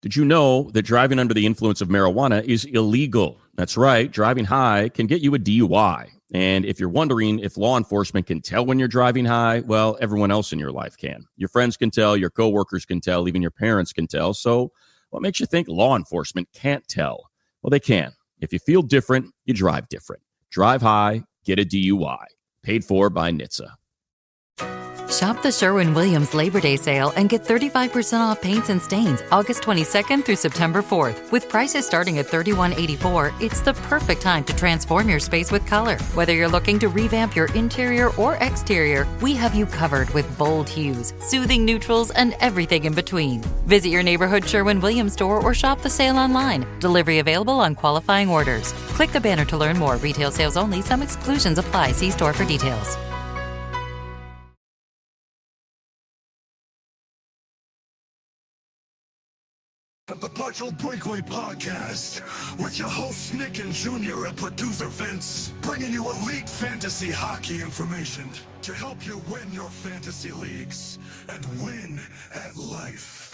Did you know that driving under the influence of marijuana is illegal? That's right. Driving high can get you a DUI. And if you're wondering if law enforcement can tell when you're driving high, well, everyone else in your life can. Your friends can tell, your coworkers can tell, even your parents can tell. So what makes you think law enforcement can't tell? Well, they can. If you feel different, you drive different. Drive high, get a DUI. Paid for by NHTSA. Shop the Sherwin-Williams Labor Day sale and get 35% off paints and stains August 22nd through September 4th. With prices starting at $31.84, it's the perfect time to transform your space with color. Whether you're looking to revamp your interior or exterior, we have you covered with bold hues, soothing neutrals, and everything in between. Visit your neighborhood Sherwin-Williams store or shop the sale online. Delivery available on qualifying orders. Click the banner to learn more. Retail sales only. Some exclusions apply. See store for details. The Partial Breakaway Podcast with your hosts Nick and Junior and producer Vince, bringing you elite fantasy hockey information to help you win your fantasy leagues and win at life.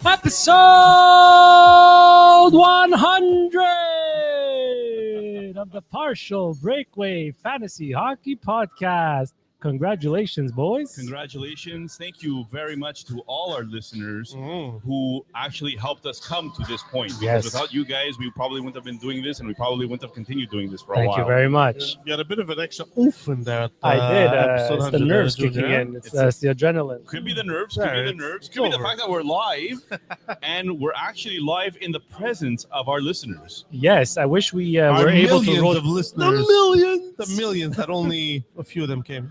Episode 100 of the Partial Breakaway Fantasy Hockey Podcast. Congratulations, boys. Congratulations. Thank you very much to all our listeners who actually helped us come to this point. Because without you guys, we probably wouldn't have been doing this, and we probably wouldn't have continued doing this for a while. Thank you very much. You had a bit of an extra oof in that. I did. Episode It's the 100 nerves Junior. kicking in. It's the adrenaline. Could be the nerves. Could be the nerves. Could be the fact that we're live, and we're actually live in the presence of our listeners. Yes, I wish we were able to roll. Of listeners. The millions that only a few of them came.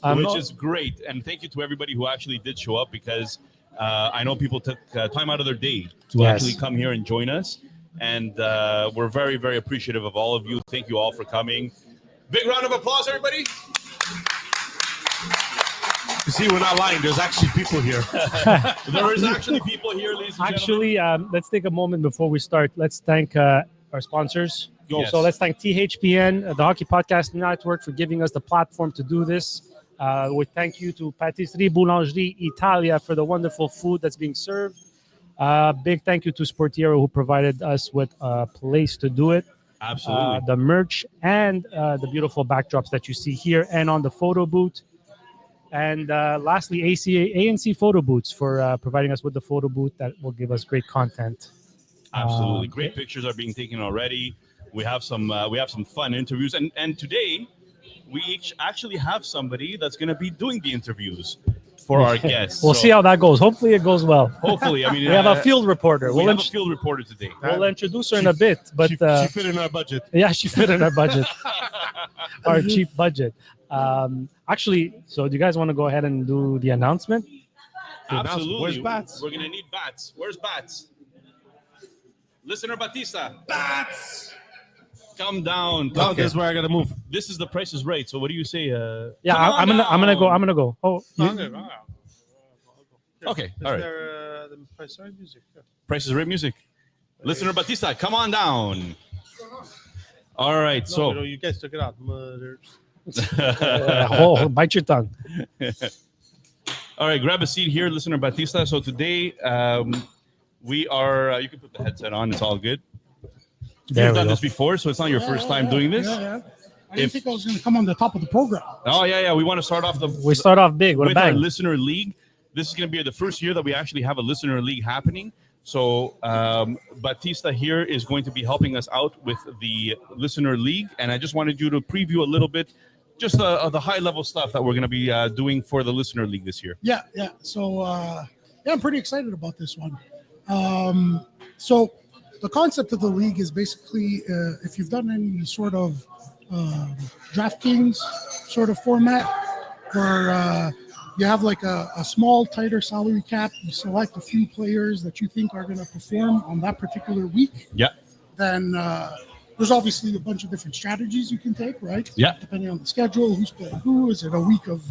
Which is great, and thank you to everybody who actually did show up, because I know people took time out of their day to actually come here and join us, and we're very, very appreciative of all of you. Thank you all for coming. Big round of applause, everybody. You see, we're not lying. There's actually people here. There is actually people here, ladies and gentlemen. Let's take a moment before we start. Let's thank our sponsors. Yes. So let's thank THPN, the Hockey Podcast Network, for giving us the platform to do this. We thank you to Patisserie Boulangerie Italia for the wonderful food that's being served. Big thank you to Sportiero, who provided us with a place to do it. Absolutely. The merch and the beautiful backdrops that you see here and on the photo booth. And lastly, ANC Photo Booths for providing us with the photo booth that will give us great content. Absolutely. Great pictures are being taken already. We have some fun interviews, and today we each actually have somebody that's going to be doing the interviews for our guests. We'll see how that goes. Hopefully it goes well. Hopefully. I mean, we have a field reporter. We have a field reporter today. We'll introduce her in a bit, but she fit in our budget. Yeah, she fit in our budget, our cheap budget. Actually, so do you guys want to go ahead and do the announcement? Absolutely. Where's Bats? We're going to need Bats. Where's Bats? Listener Batista. Bats! Come down. No, this is where I gotta move. This is the Price is Right. So what do you say? Yeah, I'm gonna go. Oh, okay. All right. The Price is Right music. Yeah. Price is Right music. Listener Batista, come on down. All right. So you guys took it out. Bite your tongue. All right, grab a seat here, Listener Batista. So today we are. You can put the headset on. It's all good. You've done this before, so it's not your first time doing this. Yeah. I didn't think I was going to come on the top of the program. Oh, yeah. We want to start off We start off big with a our bang. listener league. This is going to be the first year that we actually have a listener league happening. So Batista here is going to be helping us out with the listener league, and I just wanted you to preview a little bit, just the high level stuff that we're going to be doing for the listener league this year. Yeah. So I'm pretty excited about this one. So the concept of the league is basically if you've done any sort of DraftKings sort of format where you have like a small, tighter salary cap, you select a few players that you think are going to perform on that particular week. Yeah. Then there's obviously a bunch of different strategies you can take, right? Yeah. Depending on the schedule, who's playing who. Is it a week of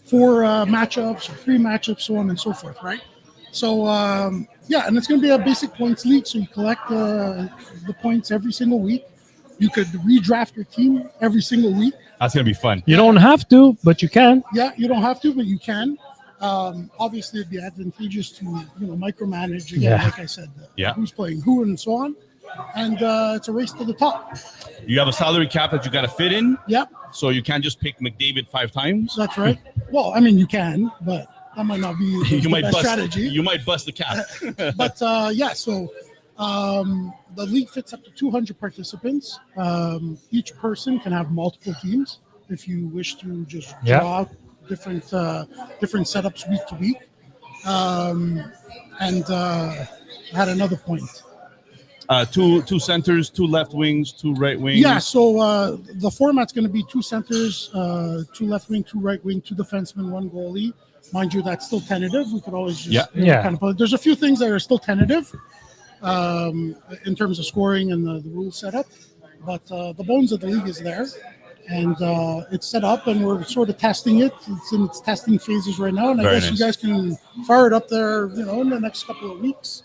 4 matchups or 3 matchups, so on and so forth, right? So yeah, and it's going to be a basic points league. So you collect the points every single week. You could redraft your team every single week. That's gonna be fun. You don't have to, but you can. Yeah, you don't have to, but you can. Obviously, it'd be advantageous to micromanage again, Yeah. like I said, Yeah. who's playing who and so on. And it's a race to the top. You have a salary cap that you got to fit in, Yep, so you can't just pick McDavid 5 times. that's right. Well, I mean, you can, but that might not be the You might best bust. strategy. You might bust the cap. But yeah, so the league fits up to 200 participants. Each person can have multiple teams if you wish to just Yeah. draw out different setups week to week. And I had another point. Two centers, 2 left wings, 2 right wings. Yeah, so the format's going to be 2 centers, 2 left wing, 2 right wing, 2 defensemen, 1 goalie. Mind you, that's still tentative. We could always just Yeah. kind of put. There's a few things that are still tentative in terms of scoring and the rule setup, but the bones of the league is there, and it's set up, and we're sort of testing it. It's in its testing phases right now, and I Very guess nice. you guys can fire it up there, in the next couple of weeks.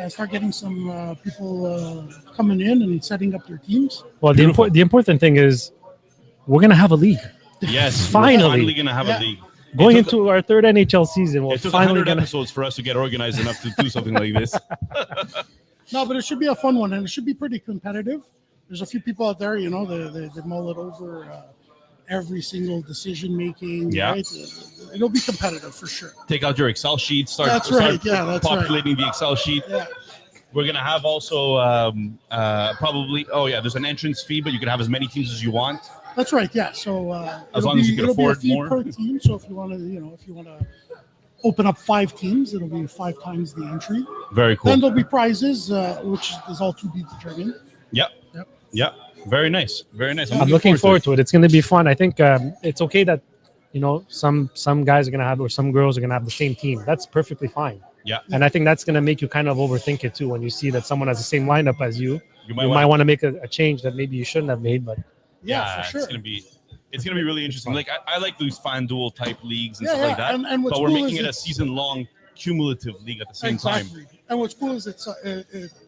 Start getting some people coming in and setting up their teams. Well, the important thing is we're gonna have a league. Yes, Finally. we're finally gonna have Yeah. a league. Going It took- into our 3rd NHL season, we're It took finally 100 gonna. episodes for us to get organized enough to do something like this. No, but it should be a fun one, and it should be pretty competitive. There's a few people out there, they mull it over every single decision making. Yeah. Right? It'll be competitive for sure. Take out your Excel sheet. Start That's right, yeah, that's right. populating the Excel sheet. Yeah. We're gonna have also probably. Oh yeah, there's an entrance fee, but you can have as many teams as you want. That's right. Yeah. So As long as you can it'll afford be a fee more. per team. So if you want to, open up 5 teams, it'll be 5 times the entry. Very cool. Then there'll be prizes, which is all to be determined. Yep. Yep. Yep. Very nice. Very nice. I'm looking forward to it. It's going to be fun. I think it's okay that some guys are going to have or some girls are going to have the same team. That's perfectly fine. Yeah. And I think that's going to make you kind of overthink it too when you see that someone has the same lineup as you. You You might want to make a change that maybe you shouldn't have made, but Yeah, for sure. It's gonna be really interesting. Like I like these FanDuel type leagues and Yeah, stuff like yeah, that. and what's but we're cool making is it a it's- season-long cumulative league at the same time. And what's cool is it's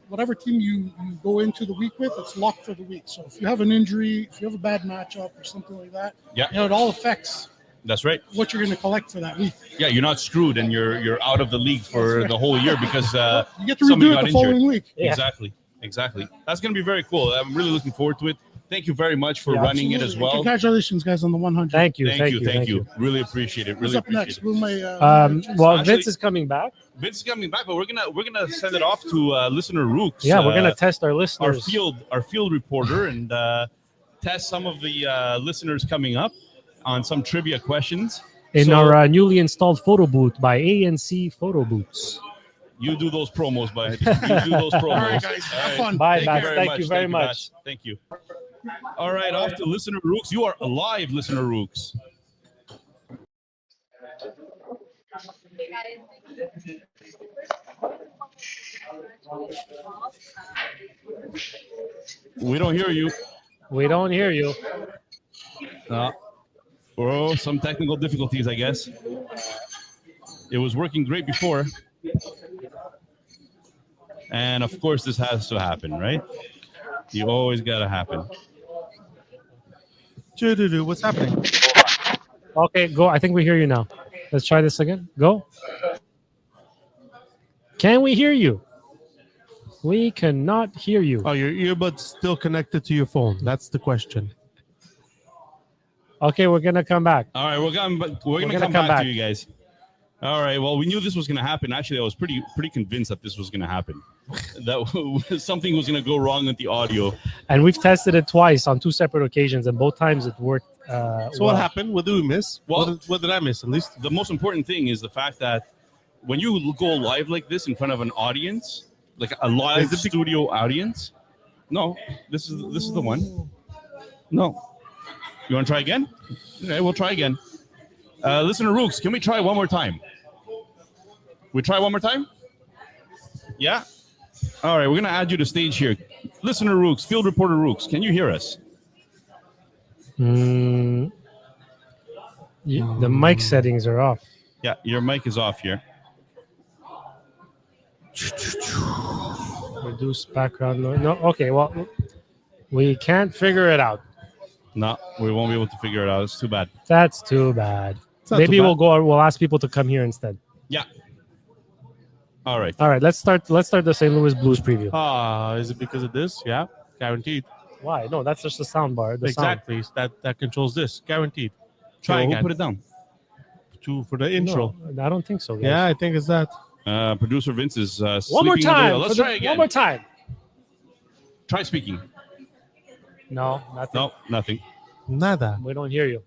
whatever team you go into the week with, it's locked for the week. So if you have an injury, if you have a bad matchup or something like that, Yeah. it all affects That's right. what you're going to collect for that week. Yeah, you're not screwed and you're out of the league for right. the whole year because You get to somebody redo got it the injured. following week. Yeah. Exactly. That's gonna be very cool. I'm really looking forward to it. Thank you very much for Yeah, running it as Absolutely. well. Congratulations, guys, on the 100. thank you. Thank you. Really appreciate it. Who's Really up appreciate next? it. Will my, Well, Actually- Vince is coming back. Vince is coming back, but we're gonna send it off to listener Rooks. Yeah, we're going to test our our listeners. field reporter and test some of the listeners coming up on some trivia questions. in So our newly installed photo booth by ANC Photo Booths. you do those promos, bud. You do those promos. All right, guys. Have fun. Bye, Bax. very Thank you very much. Bash. Thank you. All right, off to listener Rooks. You are alive, listener Rooks. We don't hear you. We don't hear you. Oh, some technical difficulties, I guess. It was working great before. And of course, this has to happen, right? You always got to happen. What's happening? Okay, go. I think we hear you now. Let's try this again. Go. Can we hear you? We cannot hear you. Oh, your earbud's still connected to your phone. That's the question. Okay, we're gonna come back. All right, we're gonna come back to you guys. All right. Well, we knew this was gonna happen. Actually, I was pretty convinced that this was gonna happen. That something was gonna go wrong with the audio. And we've tested it twice on 2 separate occasions, and both times it worked. So what happened? What did we miss? Well- what did I miss? At least The most important thing is the fact that when you go live like this in front of an audience, like a live Is it studio audience. No, this is the one. No. You want to try again? Okay, we'll try again. Listener Rooks, can we try one more time? We try one more time? Yeah? All right, we're going to add you to stage here. Listener Rooks, field reporter Rooks, can you hear us? The mic settings are off. Yeah, your mic is off here. Reduce background noise. No, okay. Well, we can't figure it out. No, we won't be able to figure it out. It's too bad. That's too bad. not Maybe too we'll bad. go. We'll ask people to come here instead. Yeah. All right. All right. Let's start the St. Louis Blues preview. Is it because of this? Yeah, guaranteed. Why? No, that's just the sound bar. The sound. Exactly. That controls this. Guaranteed. So Try who again. put it down? For the intro. No, I don't think so. Guys. Yeah, I think it's that. Producer Vince is One more sleeping over there. time. Let's try again. One more time. Try speaking. No, nothing. No, nothing. Nada. We don't hear you.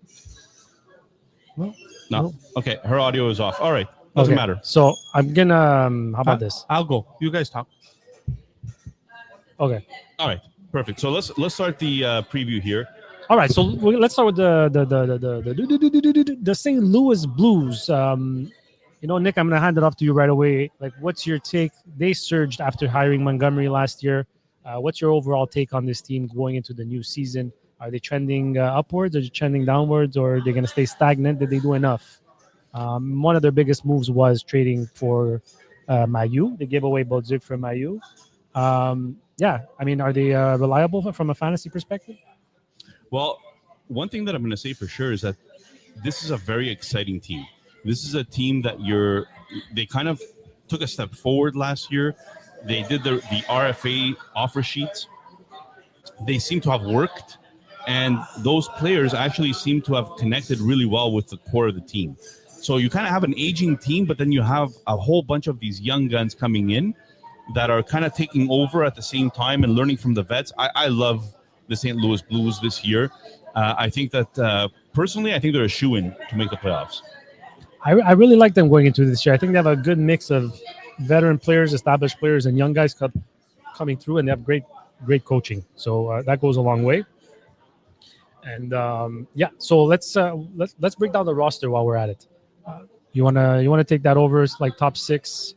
No. Okay, her audio is off. All right. Doesn't matter. So I'm gonna. How about this? I'll go. You guys talk. Okay. All right. Perfect. So let's start the preview here. All right. So let's start with the St. Louis Blues. Nick, I'm gonna hand it off to you right away. Like, what's your take? They surged after hiring Montgomery last year. What's your overall take on this team going into the new season? Are they trending upwards? Are they trending downwards? Or are they going to stay stagnant? Did they do enough? One of their biggest moves was trading for Mayu. They gave away Bodzuk for Mayu. Are they reliable from a fantasy perspective? Well, one thing that I'm going to say for sure is that this is a very exciting team. This is a team that they kind of took a step forward last year. They did the RFA offer sheets. They seem to have worked, and those players actually seem to have connected really well with the core of the team. So you kind of have an aging team, but then you have a whole bunch of these young guns coming in that are kind of taking over at the same time and learning from the vets. I love the St. Louis Blues this year. I think that personally, I think they're a shoo-in to make the playoffs. I really like them going into this year. I think they have a good mix of veteran players, established players, and young guys coming through, and they have great coaching. So that goes a long way. And so let's break down the roster while we're at it. You wanna take that over? It's like top 6.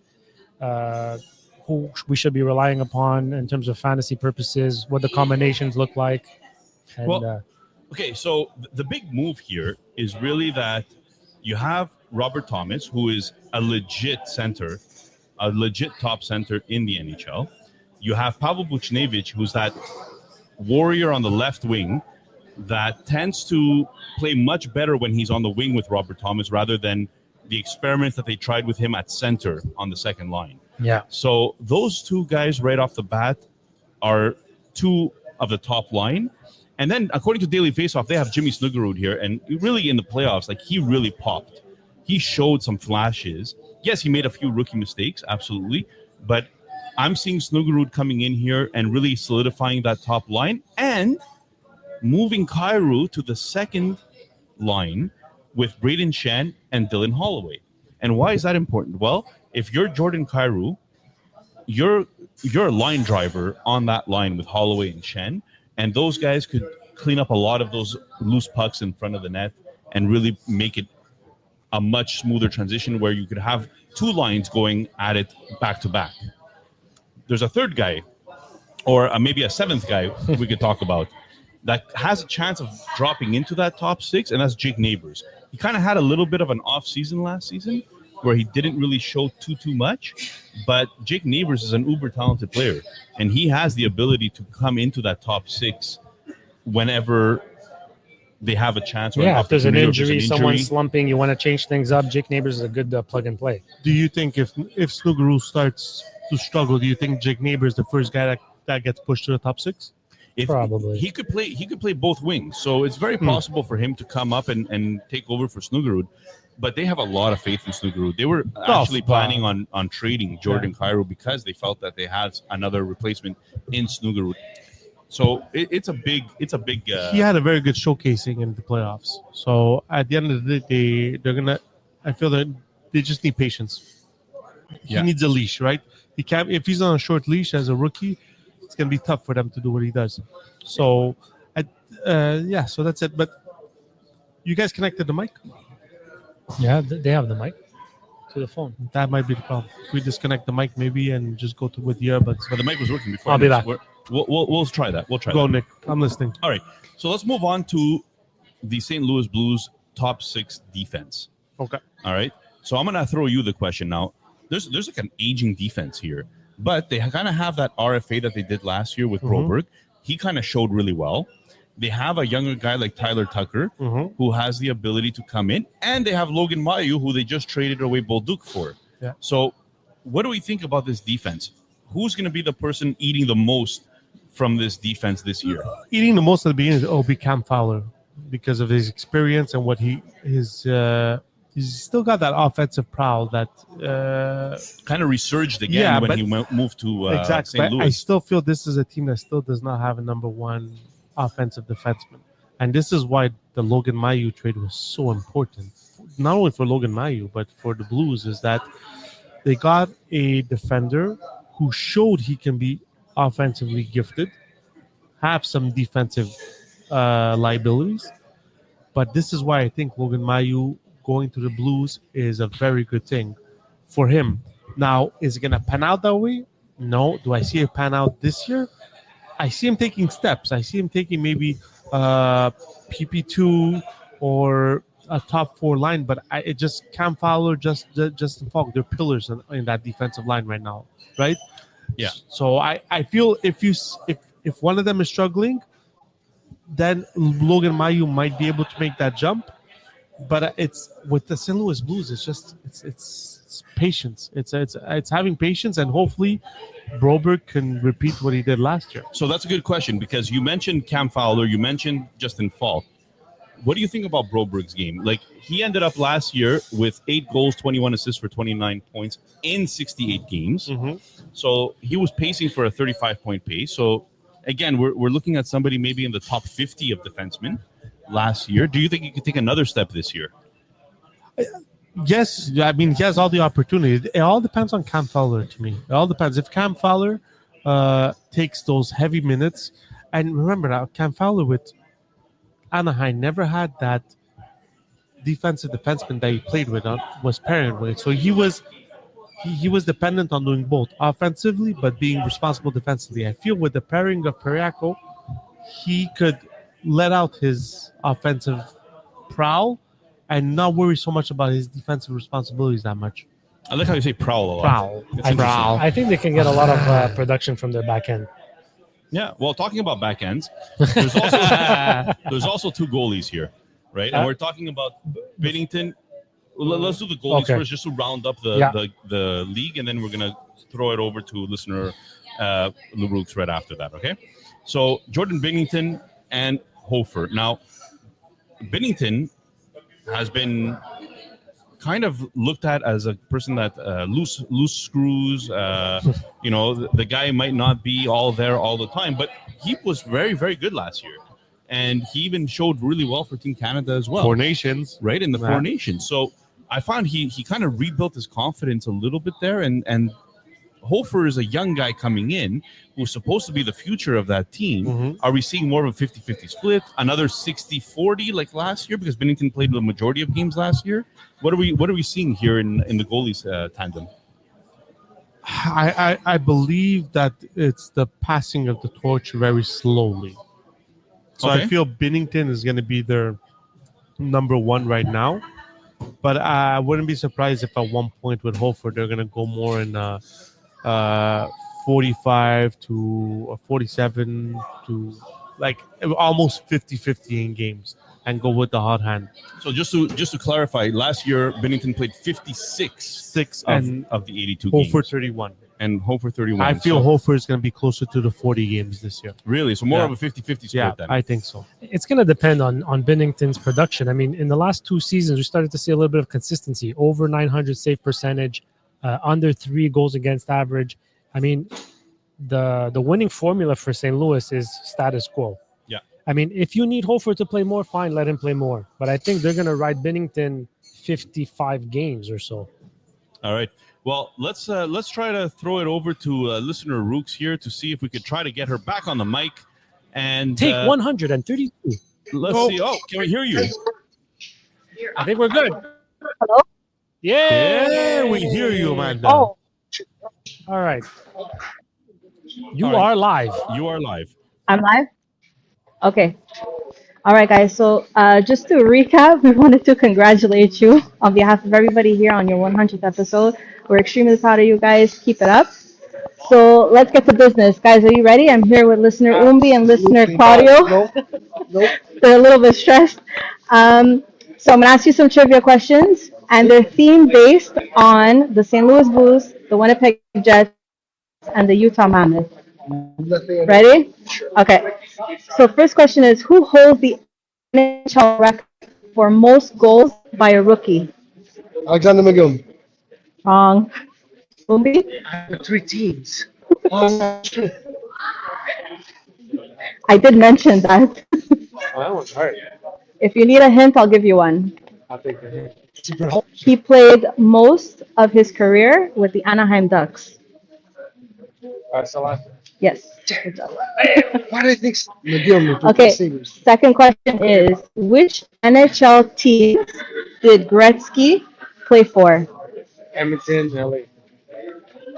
Who we should be relying upon in terms of fantasy purposes? What the combinations look like? And, okay. So the big move here is really that you have Robert Thomas, who is a legit center, a legit top center in the NHL. You have Pavel Buchnevich, who's that warrior on the left wing that tends to play much better when he's on the wing with Robert Thomas rather than the experiments that they tried with him at center on the second line. Yeah. So those two guys right off the bat are two of the top line. And then according to Daily Faceoff, they have Jimmy Snuggerud here. And really in the playoffs, like he really popped. He showed some flashes. Yes, he made a few rookie mistakes, absolutely. But I'm seeing Snuggerud coming in here and really solidifying that top line and moving Kyrou to the second line with Braden Shen and Dylan Holloway. And why is that important? Well, if you're Jordan Kyrou, you're a line driver on that line with Holloway and Shen, and those guys could clean up a lot of those loose pucks in front of the net and really make it a much smoother transition where you could have two lines going at it back to back. There's a third guy, or maybe a seventh guy we could talk about that has a chance of dropping into that top 6, and that's Jake Neighbors. He kind of had a little bit of an off season last season where he didn't really show too much, but Jake Neighbors is an uber talented player, and he has the ability to come into that top 6 whenever they have a chance. Or if there's an injury, someone slumping, you want to change things up. Jake Neighbors is a good plug and play. Do you think if Snuggerud starts to struggle, do you think Jake Neighbors is the first guy that gets pushed to the top 6? Probably. He could play both wings, so it's very possible for him to come up and take over for Snuggerud. But they have a lot of faith in Snuggerud. They were actually planning on trading Jordan Kyrou because they felt that they had another replacement in Snuggerud. So it's a big. He had a very good showcasing in the playoffs. So at the end of the day, they're gonna. I feel that they just need patience. He needs a leash, right? He can't. If he's on a short leash as a rookie, it's gonna be tough for them to do what he does. So, so that's it. But you guys connected the mic? Yeah, they have the mic to the phone. That might be the problem. If we disconnect the mic maybe and just go with the earbuds. But the mic was working before. I'll be back. We'll try that. Go, Nick. I'm listening. All right. So let's move on to the St. Louis Blues top 6 defense. Okay. All right. So I'm going to throw you the question now. there's like an aging defense here, but they kind of have that RFA that they did last year with Broberg. He kind of showed really well. They have a younger guy like Tyler Tucker who has the ability to come in, and they have Logan Mailloux, who they just traded away Bolduc for. Yeah. So what do we think about this defense? Who's going to be the person eating the most from this defense this year? Eating the most at the beginning will be Cam Fowler because of his experience and what he's still got that offensive prowl that kind of resurged again when he moved to St. Louis. I still feel this is a team that still does not have a number one offensive defenseman. And this is why the Logan Mailloux trade was so important. Not only for Logan Mailloux, but for the Blues, is that they got a defender who showed he can be offensively gifted, have some defensive liabilities. But this is why I think Logan Mailloux going to the Blues is a very good thing for him. Now, is it going to pan out that way? No. Do I see it pan out this year? I see him taking steps. I see him taking maybe PP2 or a top four line, but it just Cam Fowler, Justin Falk, they're pillars in that defensive line right now, right? Yeah. So I feel if one of them is struggling, then Logan Mailloux might be able to make that jump. But it's with the St. Louis Blues, it's patience. It's having patience, and hopefully Broberg can repeat what he did last year. So that's a good question, because you mentioned Cam Fowler, you mentioned Justin Falk. What do you think about Broberg's game? Like, he ended up last year with 8 goals, 21 assists for 29 points in 68 games. So he was pacing for a 35-point pace. So again, we're looking at somebody maybe in the top 50 of defensemen last year. Do you think he could take another step this year? Yes, I mean, he has all the opportunity. It all depends on Cam Fowler to me. It all depends. If Cam Fowler takes those heavy minutes, and remember now, Cam Fowler with Anaheim never had that defensive defenseman that he played with, was pairing with. So he was dependent on doing both offensively, but being responsible defensively. I feel with the pairing of Periaco, he could let out his offensive prowl and not worry so much about his defensive responsibilities that much. I like how you say prowl a lot. Prowl. I think they can get a lot of production from their back end. Yeah, well, talking about back ends, there's also 2 goalies here, right? And we're talking about Binnington. Let's do the goalies first, just to round up the league, and then we're gonna throw it over to listener Leroux right after that. Okay, so Jordan Binnington and Hofer. Now, Binnington has been kind of looked at as a person that loose screws. The guy might not be all there all the time, but he was very, very good last year, and he even showed really well for Team Canada as well. 4 Nations, right, in the 4 Nations. So I found he kind of rebuilt his confidence a little bit there, and Hofer is a young guy coming in who's supposed to be the future of that team. Are we seeing more of a 50-50 split, another 60-40 like last year, because Binnington played the majority of games last year? What are we seeing here in the goalies tandem? I believe that it's the passing of the torch very slowly. So I feel Binnington is going to be their number 1 right now. But I wouldn't be surprised if at one point with Hofer, they're going to go more in 45 to 47 to like almost 50-50 in games and go with the hot hand. So just to clarify, last year Binnington played 56 of the 82 games. Hofer 31. And Hofer 31. I feel Hofer is going to be closer to the 40 games this year. Really? So more of a 50-50 split then? I think so. It's going to depend on Binnington's production. I mean, in the last 2 seasons, we started to see a little bit of consistency. Over 900 save percentage, under 3 goals against average. I mean, the winning formula for St. Louis is status quo. Yeah. I mean, if you need Hofer to play more, fine, let him play more. But I think they're going to ride Binnington 55 games or so. All right. Well, let's try to throw it over to listener Rooks here to see if we could try to get her back on the mic and take 132. Let's see. Oh, can we hear you? I think we're good. Hello? Yeah, we hear you, Amanda. Oh. All right. You are live. You are live. I'm live? Okay. All right, guys. So just to recap, we wanted to congratulate you on behalf of everybody here on your 100th episode. We're extremely proud of you guys. Keep it up. So let's get to business. Guys, are you ready? I'm here with listener Umbi and listener Claudio. Nope. They're a little bit stressed. So I'm going to ask you some trivia questions, and they're theme based on the St. Louis Blues, the Winnipeg Jets, and the Utah Mammoth. Ready? Okay. So first question is, who holds the NHL record for most goals by a rookie? Alexander McGill. Wrong. Umbi? I have 3 teams. I did mention that. Oh, that one's hard. If you need a hint, I'll give you one. I'll take the hint. He played most of his career with the Anaheim Ducks. Salad. Yes. Good job. Why do I think McGill? Okay. Second question is, which NHL team did Gretzky play for? Edmonton, LA.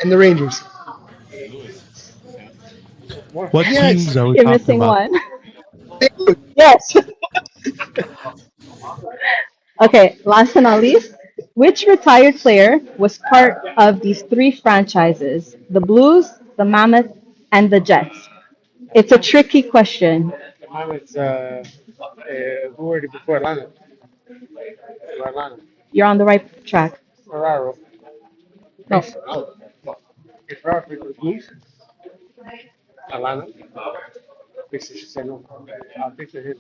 And the Rangers. What teams are we You're talking missing about? one. Yes. Okay, last but not least, which retired player was part of these 3 franchises? The Blues, the Mammoth, and the Jets. It's a tricky question. The Mammoths, who were it before Atlanta? Atlanta. You're on the right track. Ferraro. No. If Ferraro for the Blues? Atlanta. I'll take the hint.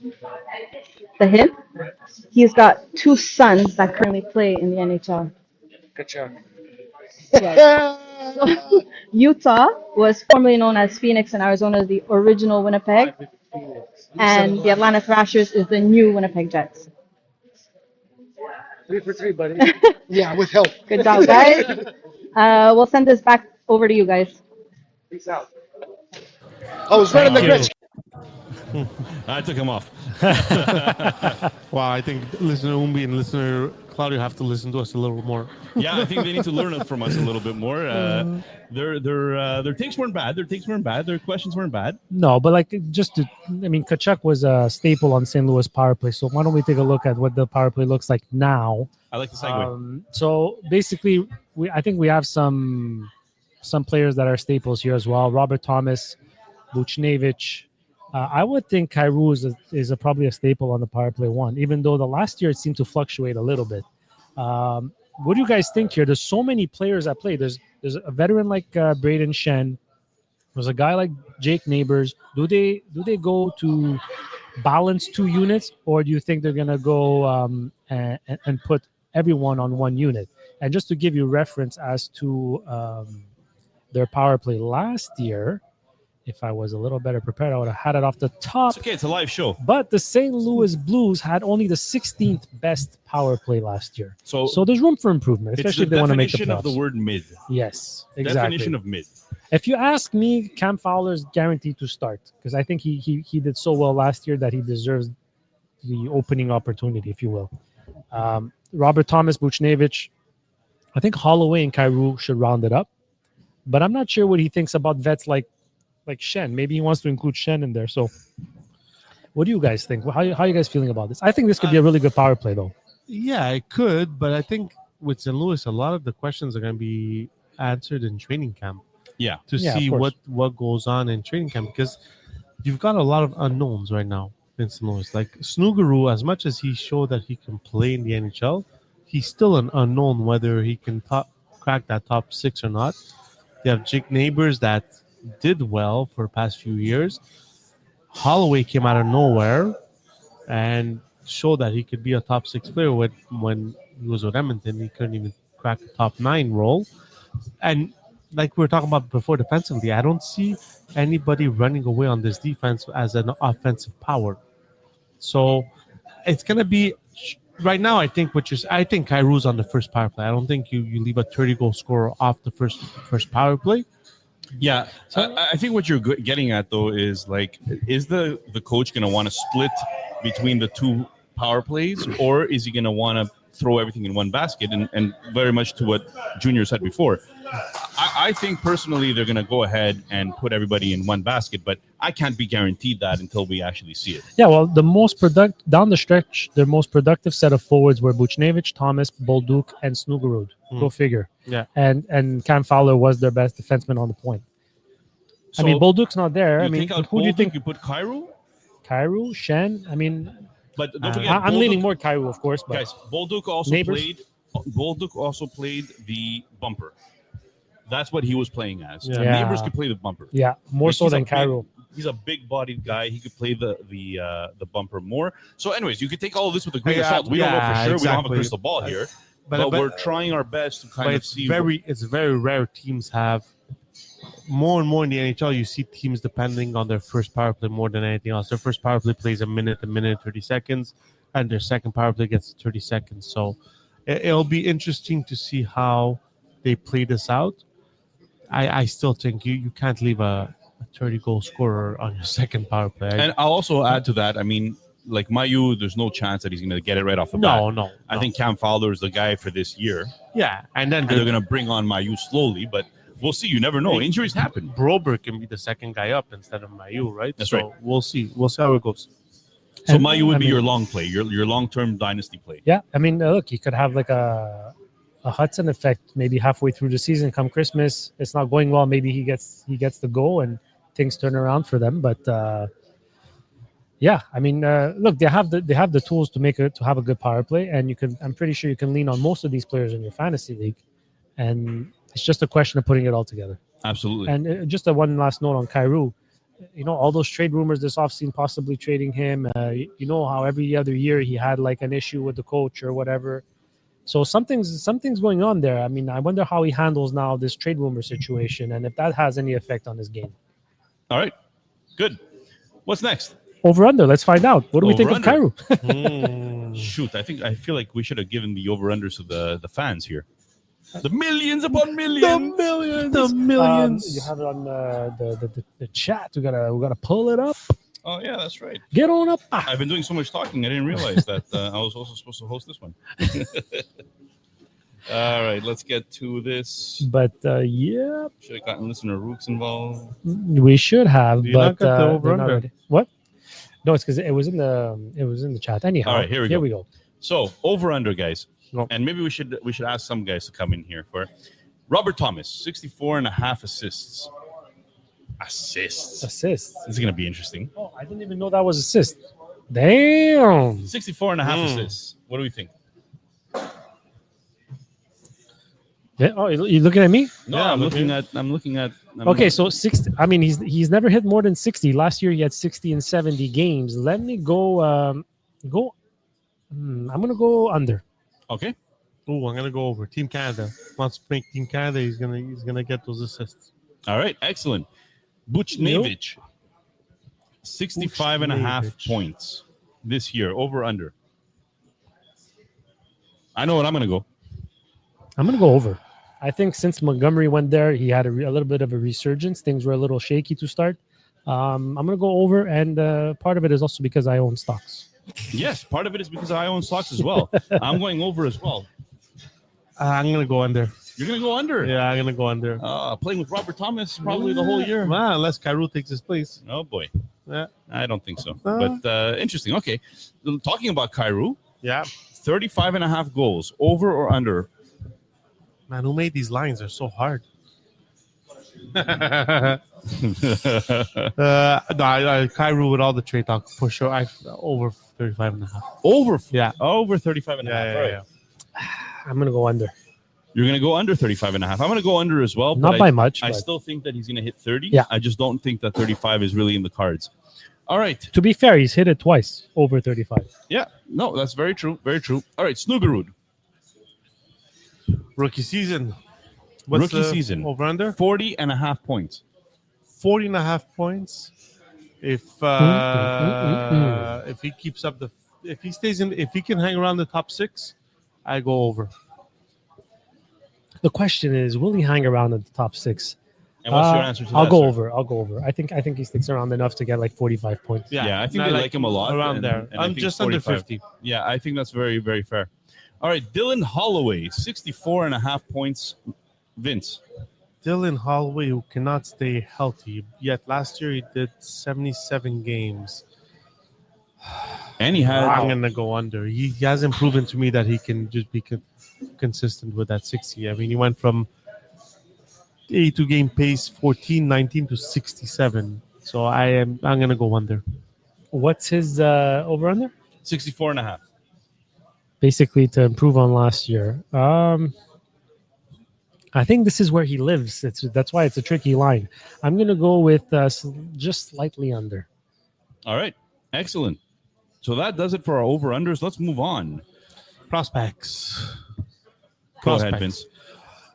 The hint? He's got 2 sons that currently play in the NHL. Kachuk. Yes. So, Utah was formerly known as Phoenix, and Arizona is the original Winnipeg. And the Atlanta Thrashers is the new Winnipeg Jets. 3 for 3, buddy. Yeah, with help. Good job, guys. We'll send this back over to you guys. Peace out. I was running the Gretzky. I took him off. Wow, I think listener Umbi and listener Claudio have to listen to us a little more. Yeah, I think they need to learn from us a little bit more. Their takes weren't bad. Their questions weren't bad. No, but Kachuk was a staple on St. Louis power play. So why don't we take a look at what the power play looks like now? I like the segue. So basically, I think we have some players that are staples here as well. Robert Thomas, Buchnevich. I would think Kyrou is probably a staple on the power play 1, even though the last year it seemed to fluctuate a little bit. What do you guys think here? There's so many players that play. There's a veteran like Braden Shen. There's a guy like Jake Neighbors. Do they go to balance 2 units, or do you think they're gonna go and put everyone on 1 unit? And just to give you reference as to their power play last year, if I was a little better prepared, I would have had it off the top. It's okay. It's a live show. But the St. Louis Blues had only the 16th best power play last year. So there's room for improvement, especially if they want to make the playoffs. It's the definition of the word mid. Yes, exactly. Definition of mid. If you ask me, Cam Fowler's guaranteed to start because I think he did so well last year that he deserves the opening opportunity, if you will. Robert Thomas, Buchnevich. I think Holloway and Kyrou should round it up. But I'm not sure what he thinks about vets like Shen. Maybe he wants to include Shen in there. So what do you guys think? How are you guys feeling about this? I think this could be a really good power play, though. Yeah, it could. But I think with St. Louis, a lot of the questions are going to be answered in training camp. Yeah. To see what goes on in training camp. Because you've got a lot of unknowns right now in St. Louis. Like Snuggerud, as much as he showed that he can play in the NHL, he's still an unknown whether he can crack that top 6 or not. You have Jake Neighbors that did well for the past few years. Holloway came out of nowhere and showed that he could be a top 6 player when he was with Edmonton. He couldn't even crack the top 9 role. And like we were talking about before defensively, I don't see anybody running away on this defense as an offensive power. So it's going to be right now. I think Kyrou's on the first power play. I don't think you leave a 30-goal scorer off the first power play. Yeah, I think what you're getting at though is is the coach going to want to split between the 2 power plays, or is he going to want to throw everything in one basket, and very much to what Junior said before. I think personally they're going to go ahead and put everybody in one basket, but I can't be guaranteed that until we actually see it. Yeah, well, down the stretch, the most productive set of forwards were Buchnevich, Thomas, Bolduc, and Snugarud. Go figure. Yeah. And Cam Fowler was their best defenseman on the point. So I mean, Bolduc's not there. I mean, take out who do you Bolduc, think? you put Cairo? Cairo, Shen. I mean, But don't forget, I'm Bolduc- leaning more Cairo, of course. But Guys, Bolduc also played the bumper. That's what he was playing as. Yeah. Neighbors could play the bumper. yeah, more Like, so he's a than big- Cairo. He's a big-bodied guy. He could play the bumper more. So, anyways, you could take all of this with a grain of salt. We don't know for sure. We don't have a crystal ball here, but we're trying our best to kind of see. It's very rare teams have more and more in the NHL. You see teams depending on their first power play more than anything else. Their first power play plays a minute and 30 seconds, and their second power play gets 30 seconds. So it'll be interesting to see how they play this out. I still think you can't leave a 30-goal scorer on your second power play. And I'll also add to that. I mean, like Mayu, there's no chance that he's going to get it right off the bat. No. I think Cam Fowler is the guy for this year. Yeah, and then And they're going to bring on Mayu slowly, but we'll see. You never know. Injuries happen. Broberg can be the second guy up instead of Mayu, right? That's right. We'll see. We'll see how it goes. So And, Mayu would I be mean- your long play, your long-term dynasty play. Yeah, I mean, look, you could have like a Hudson effect maybe halfway through the season. Come Christmas, it's not going well. Maybe he gets the goal and things turn around for them. But yeah, I mean, look, they have the tools to have a good power play, and I'm pretty sure you can lean on most of these players in your fantasy league, and it's just a question of putting it all together. Absolutely. And just one last note on Kyrou. You know, all those trade rumors this offseason, possibly trading him. You know how every other year he had like an issue with the coach or whatever. So something's going on there. I mean, I wonder how he handles now this trade rumor situation and if that has any effect on his game. All right. Good. What's next? Over under. Let's find out. What do we think of Over-under. Kyrou? Shoot, I feel like we should have given the over-unders to the fans here. The millions upon millions. The millions. You have it on the chat. We gotta pull it up. Oh yeah, that's right. Get on up. I've been doing so much talking, I didn't realize that I was also supposed to host this one. All right, let's get to this. But yeah, Should have gotten listener Rooks involved. we should have. You But not got the they're not over-under. ready. What? No, it's because it was in the chat. Anyhow, All right, here we go. go. So over/under, guys, No. and maybe we should ask some guys to come in here for Robert Thomas, 64.5 assists. Assists. Assist. This is gonna be interesting. Oh, I didn't even know that was assist. Damn. 64.5 assists. What do we think? Yeah. Oh, you looking at me? No, Yeah, I'm looking at. Okay, so 60. I mean, he's never hit more than 60. Last year he had 60 in 70 games. Let me go. I'm gonna go under. Okay. Oh, I'm gonna go over. Team Canada wants to make Team Canada. He's gonna get those assists. All right. Excellent. Buchnevich, 65.5 Buchnevich. points this year. Over/under. I know what I'm gonna go. I'm gonna go over. I think since Montgomery went there, he had a little bit of a resurgence. Things were a little shaky to start. I'm gonna go over, and part of it is also because I own stocks. Yes, part of it is because I own stocks as well. I'm going over as well. I'm gonna go under. You're gonna go under. Yeah, I'm gonna go under. Playing with Robert Thomas probably the whole year. Well, unless Kyrou takes his place. Oh boy, Yeah. I don't think so. But interesting. Okay, talking about Kyrou, Yeah. 35.5 goals. Over or under? Man, who made these lines? They're so hard. Kyrou with all the trade talk for sure. Over 35.5. Over. Yeah. Over 35.5. Yeah. All right. I'm gonna go under. You're going to go under 35.5. I'm going to go under as well. Not but by much. I but still think that he's going to hit 30. Yeah. I just don't think that 35 is really in the cards. All right. to be fair, he's hit it twice over 35. Yeah. No, that's very true. Very true. All right. Snugarud. Rookie season. Rookie season. Over under 40.5 points. 40.5 points. If he keeps up if he can hang around the top 6, I go over. The question is, will he hang around at the top 6? And what's your answer to I'll that? go sir? over. I'll go over. I think he sticks around enough to get like 45 points. Yeah, I think they like him a lot. Around and- there. and I I'm think just under 45. 50. Yeah, I think that's very, very fair. All right, Dylan Holloway, 64.5 points. Vince. Dylan Holloway, who cannot stay healthy, yet last year he did 77 games. And he had... I'm going to go under. He hasn't proven to me that he can just be consistent with that 60. I mean, he went from 82 game pace, 14, 19 to 67. So I'm going to go under. What's his over-under? 64.5. Basically to improve on last year. I think this is where he lives. That's why it's a tricky line. I'm going to go with just slightly under. All right. Excellent. So that does it for our over-unders. Let's move on. Prospects. Go ahead, Vince.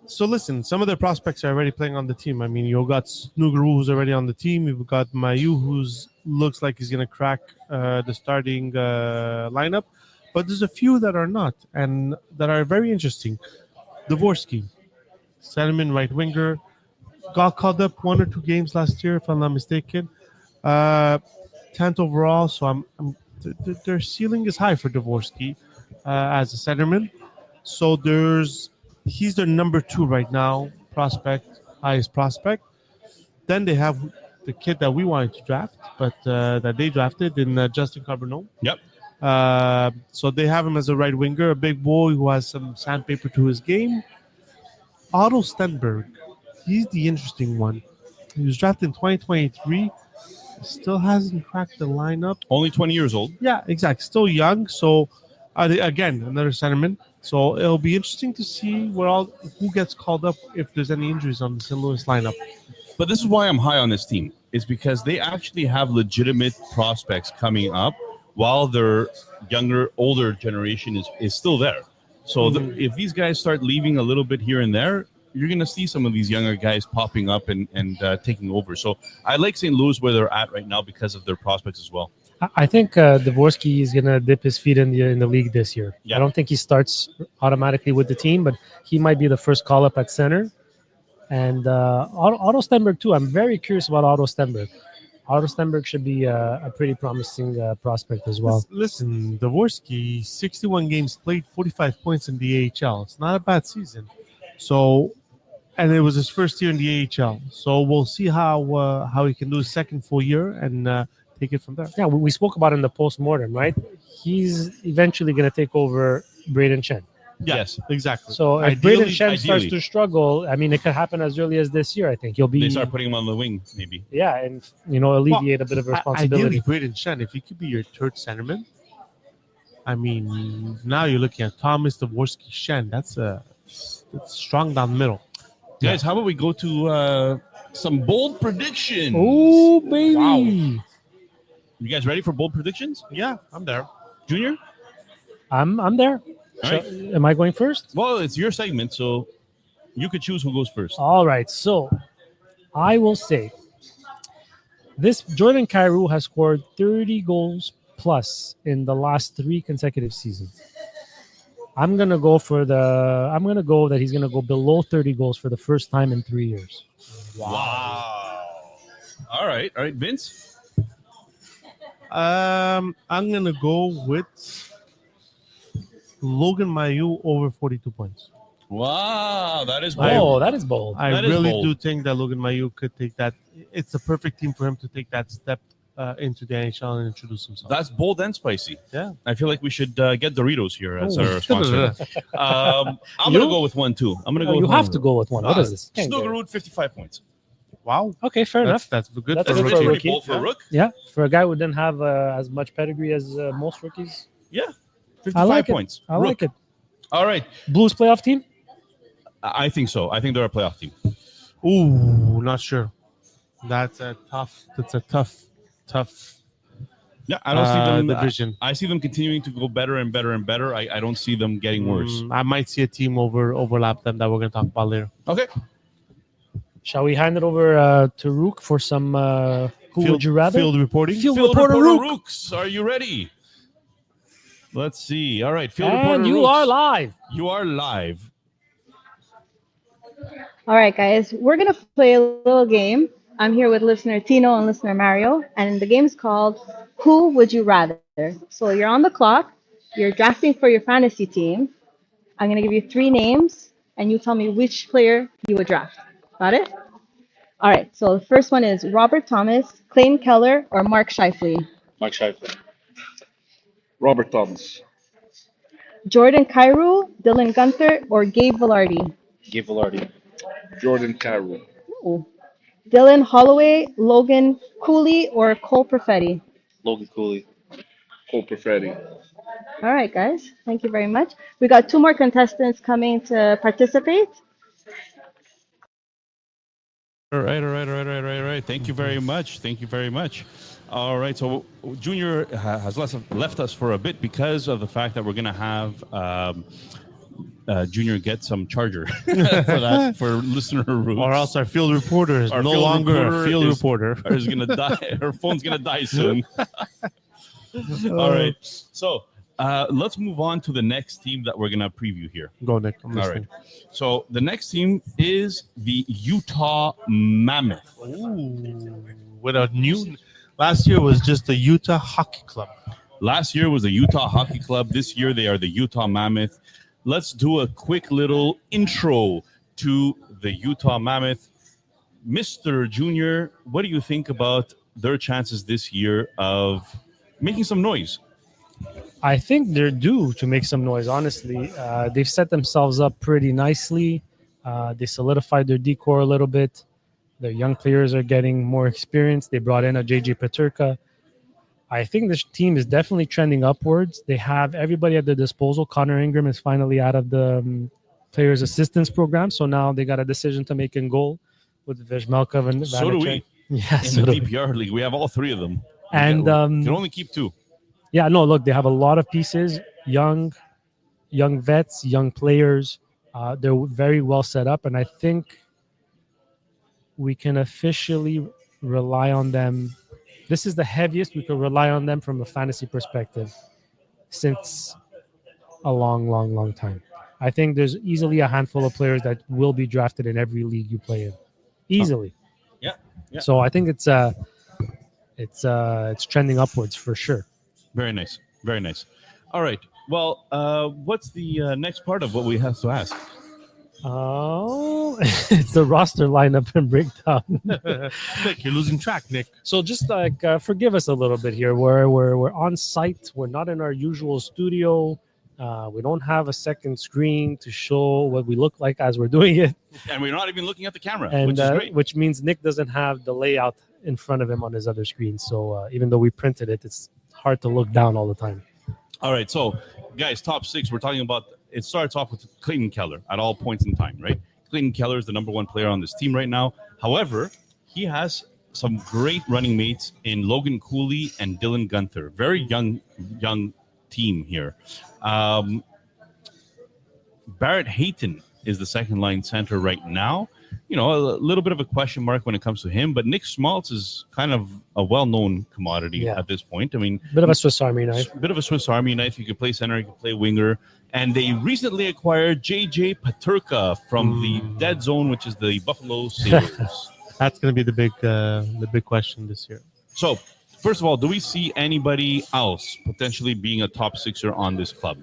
So listen, some of the prospects are already playing on the team. I mean, you've got Snuguru, who's already on the team. You've got Mayu, who's looks like he's going to crack the starting lineup. But there's a few that are not, and that are very interesting. Dvorsky, centerman, right winger, got called up 1 or 2 games last year, if I'm not mistaken. 10th overall, so their ceiling is high for Dvorsky as a centerman. So he's their number 2 right now, highest prospect. Then they have the kid that we wanted to draft, but that they drafted in Justin Carbonneau. Yep. So they have him as a right winger, a big boy who has some sandpaper to his game. Otto Stenberg, he's the interesting one. He was drafted in 2023. Still hasn't cracked the lineup. Only 20 years old. Yeah, exactly. Still young. So, again, another centerman. So it'll be interesting to see who gets called up if there's any injuries on the St. Louis lineup. But this is why I'm high on this team. Is because they actually have legitimate prospects coming up while their older generation is still there. So if these guys start leaving a little bit here and there, you're going to see some of these younger guys popping up and taking over. So I like St. Louis where they're at right now because of their prospects as well. I think Dvorsky is going to dip his feet in the league this year. Yeah. I don't think he starts automatically with the team, but he might be the first call-up at center. And Otto Stenberg, too. I'm very curious about Otto Stenberg. Otto Stenberg should be a pretty promising prospect as well. Listen, Dvorsky, 61 games played, 45 points in the AHL. It's not a bad season. So, and it was his first year in the AHL. So we'll see how he can do his second full year and take it from there. Yeah, we spoke about in the post-mortem, right? He's eventually going to take over Braden Chen. Yes, exactly. So if Braden Chen starts to struggle, I mean, it could happen as early as this year, I think. They start putting him on the wing, maybe. Yeah, and, alleviate a bit of responsibility. Ideally, Braden Chen, if he could be your third centerman, I mean, now you're looking at Thomas, Dvorsky, Shen. That's strong down the middle. Guys, how about we go to some bold predictions? Oh, baby. Wow. You guys ready for bold predictions? Yeah, I'm there. Junior? I'm there. All right. Am I going first? Well, it's your segment, so you could choose who goes first. All right. So I will say this Jordan Kyrou has scored 30 goals plus in the last 3 consecutive seasons. I'm going to go that he's going to go below 30 goals for the first time in 3 years. Wow. All right, Vince? I'm going to go with Logan Mailloux over 42 points. Wow, that is bold. Oh, that is bold. I really do think that Logan Mailloux could take that. It's the perfect team for him to take that step into the NHL and introduce himself. That's bold and spicy. Yeah. I feel like we should get Doritos here as our sponsor. I'm going to go with one, too. I'm going to go with You have to go with one. What is this? Snuggerud, 55 points. Wow. Okay, fair enough. That's good That's for good a for a rookie. rookie. For a rook? Yeah, for a guy who didn't have as much pedigree as most rookies. Yeah, I 55 like points. I like it. All right. Blues playoff team? I think so. I think they're a playoff team. Ooh, not sure. That's a tough. Yeah, I don't see them division. I see them continuing to go better and better and better. I don't see them getting worse. I might see a team overlap them that we're going to talk about later. Okay. Shall we hand it over to Rook for some who would you rather? Field reporting. Field reporter Rooks, are you ready? Let's see. All right, Field reporter And you Rooks. are live. You are live. All right, guys, we're going to play a little game. I'm here with listener Tino and listener Mario, and the game is called Who Would You Rather? So you're on the clock, you're drafting for your fantasy team, I'm going to give you 3 names, and you tell me which player you would draft. Got it? All right. So the first one is Robert Thomas, Clayton Keller, or Mark Scheifele. Mike Scheifele. Robert Thomas. Jordan Kyrou, Dylan Gunther, or Gabe Velarde. Gabe Velarde. Jordan Carew. Ooh. Dylan Holloway, Logan Cooley, or Cole Perfetti. Logan Cooley. Cole Perfetti. All right, guys. Thank you very much. We got 2 more contestants coming to participate. All right. Thank you very much. All right, so Junior has left us for a bit because of the fact that we're going to have Junior get some charger for listener roots. Or else our field reporter is no longer a field reporter. Is going to die. Her phone's going to die soon. All right, so let's move on to the next team that we're going to preview here. Go, Nick. I'm All listening. right. So the next team is the Utah Mammoth. Ooh, with a new. Last year was just the Utah Hockey Club. Last year was the Utah Hockey Club. This year they are the Utah Mammoth. Let's do a quick little intro to the Utah Mammoth. Mr. Junior, what do you think about their chances this year of making some noise? I think they're due to make some noise, honestly. They've set themselves up pretty nicely. They solidified their decor a little bit. Their young players are getting more experience. They brought in a JJ Peterka. I think this team is definitely trending upwards. They have everybody at their disposal. Connor Ingram is finally out of the players' assistance program, so now they got a decision to make in goal with Vejmelkov and So do we. Yeah, In the DPR league, we have all 3 of them. And we can only keep 2. Yeah, no, look, they have a lot of pieces, young vets, young players. They're very well set up, and I think we can officially rely on them. This is the heaviest we can rely on them from a fantasy perspective since a long time. I think there's easily a handful of players that will be drafted in every league you play in, easily. Yeah. So I think it's trending upwards for sure. Very nice. All right. Well, what's the next part of what we have to ask? Oh, it's the roster lineup and breakdown. Nick, you're losing track, Nick. So just forgive us a little bit here. We're on site. We're not in our usual studio. We don't have a second screen to show what we look like as we're doing it. And we're not even looking at the camera, And which is great. which means Nick doesn't have the layout in front of him on his other screen. So even though we printed it, it's hard to look down all the time. All right. So, guys, top 6, we're talking about, it starts off with Clayton Keller at all points in time, right? Clayton Keller is the number 1 player on this team right now. However, he has some great running mates in Logan Cooley and Dylan Gunther. Very young team here. Barrett Hayton is the second line center right now. You know, a little bit of a question mark when it comes to him, but Nick Schmaltz is kind of a well-known commodity at this point. I mean, Bit of a Swiss Army knife. You can play center, you can play winger. And they recently acquired JJ Peterka from the Dead Zone, which is the Buffalo Sabres. That's going to be the big question this year. So, first of all, do we see anybody else potentially being a top 6er on this club?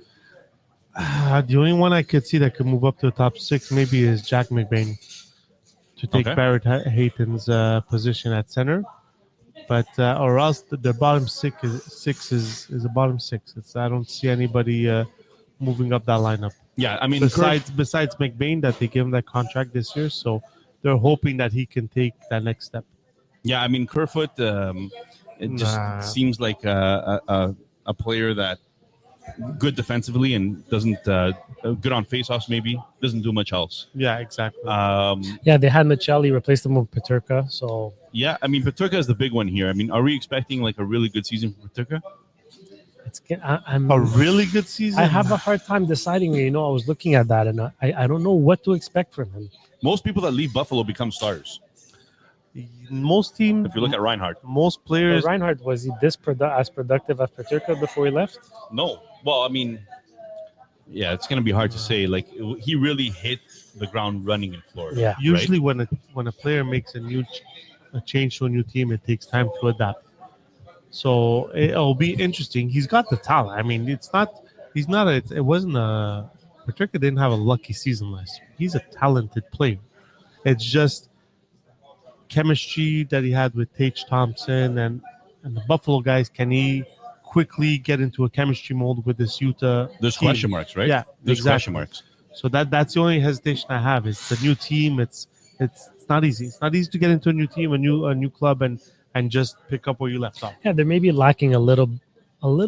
The only one I could see that could move up to the top 6 maybe is Jack McBain to take Barrett Hayton's position at center. But or else the bottom six is a bottom 6. I don't see anybody moving up that lineup. Yeah, I mean, besides McBain, that they give him that contract this year, so they're hoping that he can take that next step. Yeah, I mean, Kerfoot, it just seems like a player that good defensively and doesn't good on faceoffs. Maybe doesn't do much else. Yeah, exactly. Yeah, they had Michelli replace him with Peterka. So yeah, I mean, Peterka is the big one here. I mean, are we expecting like a really good season for Peterka? I'm a really good season. I have a hard time deciding. You know, I was looking at that, and I don't know what to expect from him. Most people that leave Buffalo become stars. Most teams, if you look at Reinhardt, most players. But Reinhardt, was he as productive as Peterka before he left? No. Well, I mean, yeah, it's going to be hard to say. Like, he really hit the ground running in Florida. Yeah. Usually, when a player makes a change to a new team, it takes time to adapt. So it'll be interesting. He's got the talent. I mean, it wasn't a Patrick didn't have a lucky season last year. He's a talented player. It's just chemistry that he had with Tage Thompson and the Buffalo guys. Can he quickly get into a chemistry mold with this Utah There's team? question marks, right? Yeah, There's exactly. question marks. So that's the only hesitation I have. It's a new team. It's not easy. It's not easy to get into a new team, a new club, and just pick up where you left off. Yeah, they may be lacking a little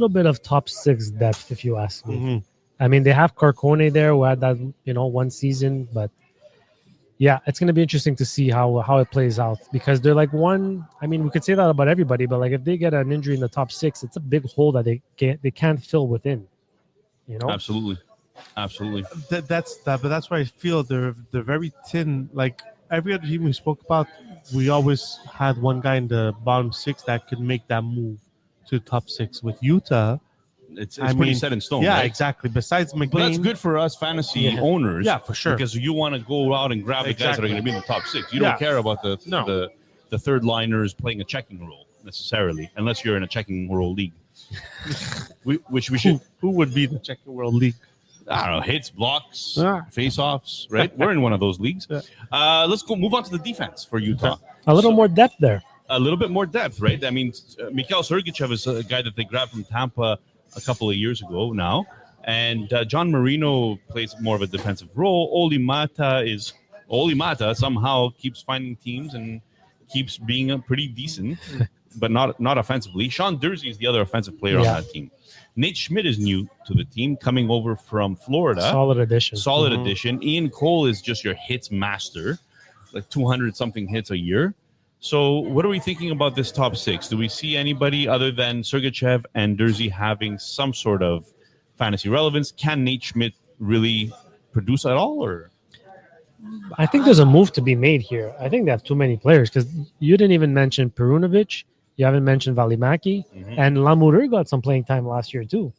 bit of top six depth, if you ask me. Mm-hmm. I mean, they have Carcone there who had that, one season, but yeah, it's going to be interesting to see how it plays out because they're like one. I mean, we could say that about everybody, but like if they get an injury in the top six, it's a big hole that they can't fill within. Absolutely. But that's why I feel they're very thin. Like every other team we spoke about, we always had one guy in the bottom six that could make that move to top six. With Utah, it's pretty set in stone. Yeah, right? Exactly. Besides McLean, but that's good for us fantasy owners. Yeah, for sure. Because you want to go out and grab the guys that are going to be in the top six. You don't care about the third liners playing a checking role necessarily, unless you're in a checking role league. Which we should. Who would be the checking world league? I don't know, hits, blocks, face-offs, right? We're in one of those leagues. Let's move on to the defense for Utah. A little more depth there. A little bit more depth, right? I mean, Mikhail Sergachev is a guy that they grabbed from Tampa a couple of years ago now. And John Marino plays more of a defensive role. Oli Mata somehow keeps finding teams and keeps being pretty decent, but not offensively. Sean Dursey is the other offensive player on that team. Nate Schmidt is new to the team, coming over from Florida. Solid addition. Addition. Ian Cole is just your hits master, like 200-something hits a year. So what are we thinking about this top six? Do we see anybody other than Sergachev and Dursey having some sort of fantasy relevance? Can Nate Schmidt really produce at all? Or I think there's a move to be made here. I think they have too many players because you didn't even mention Perunovic. You haven't mentioned Valimaki, and Lamoureux got some playing time last year too.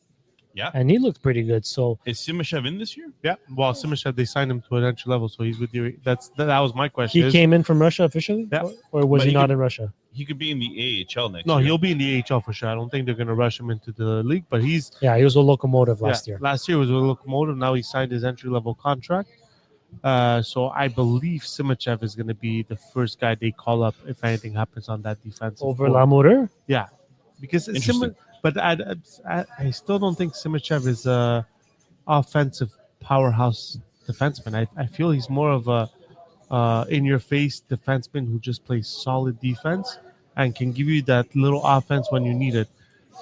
Yeah, and he looked pretty good. So is Simashev in this year? Yeah, well, Simashev, they signed him to an entry level, so he's with you. That was my question. He came in from Russia officially, or was he not in Russia? He could be in the AHL next year. No, he'll be in the AHL for sure. I don't think they're going to rush him into the league, but he was a Locomotive last year. Last year was a Locomotive. Now he signed his entry level contract. So I believe Simachev is going to be the first guy they call up if anything happens on that defense. Over Lamoureux? Yeah. Because but I still don't think Simachev is a offensive powerhouse defenseman. I feel he's more of a in-your-face defenseman who just plays solid defense and can give you that little offense when you need it.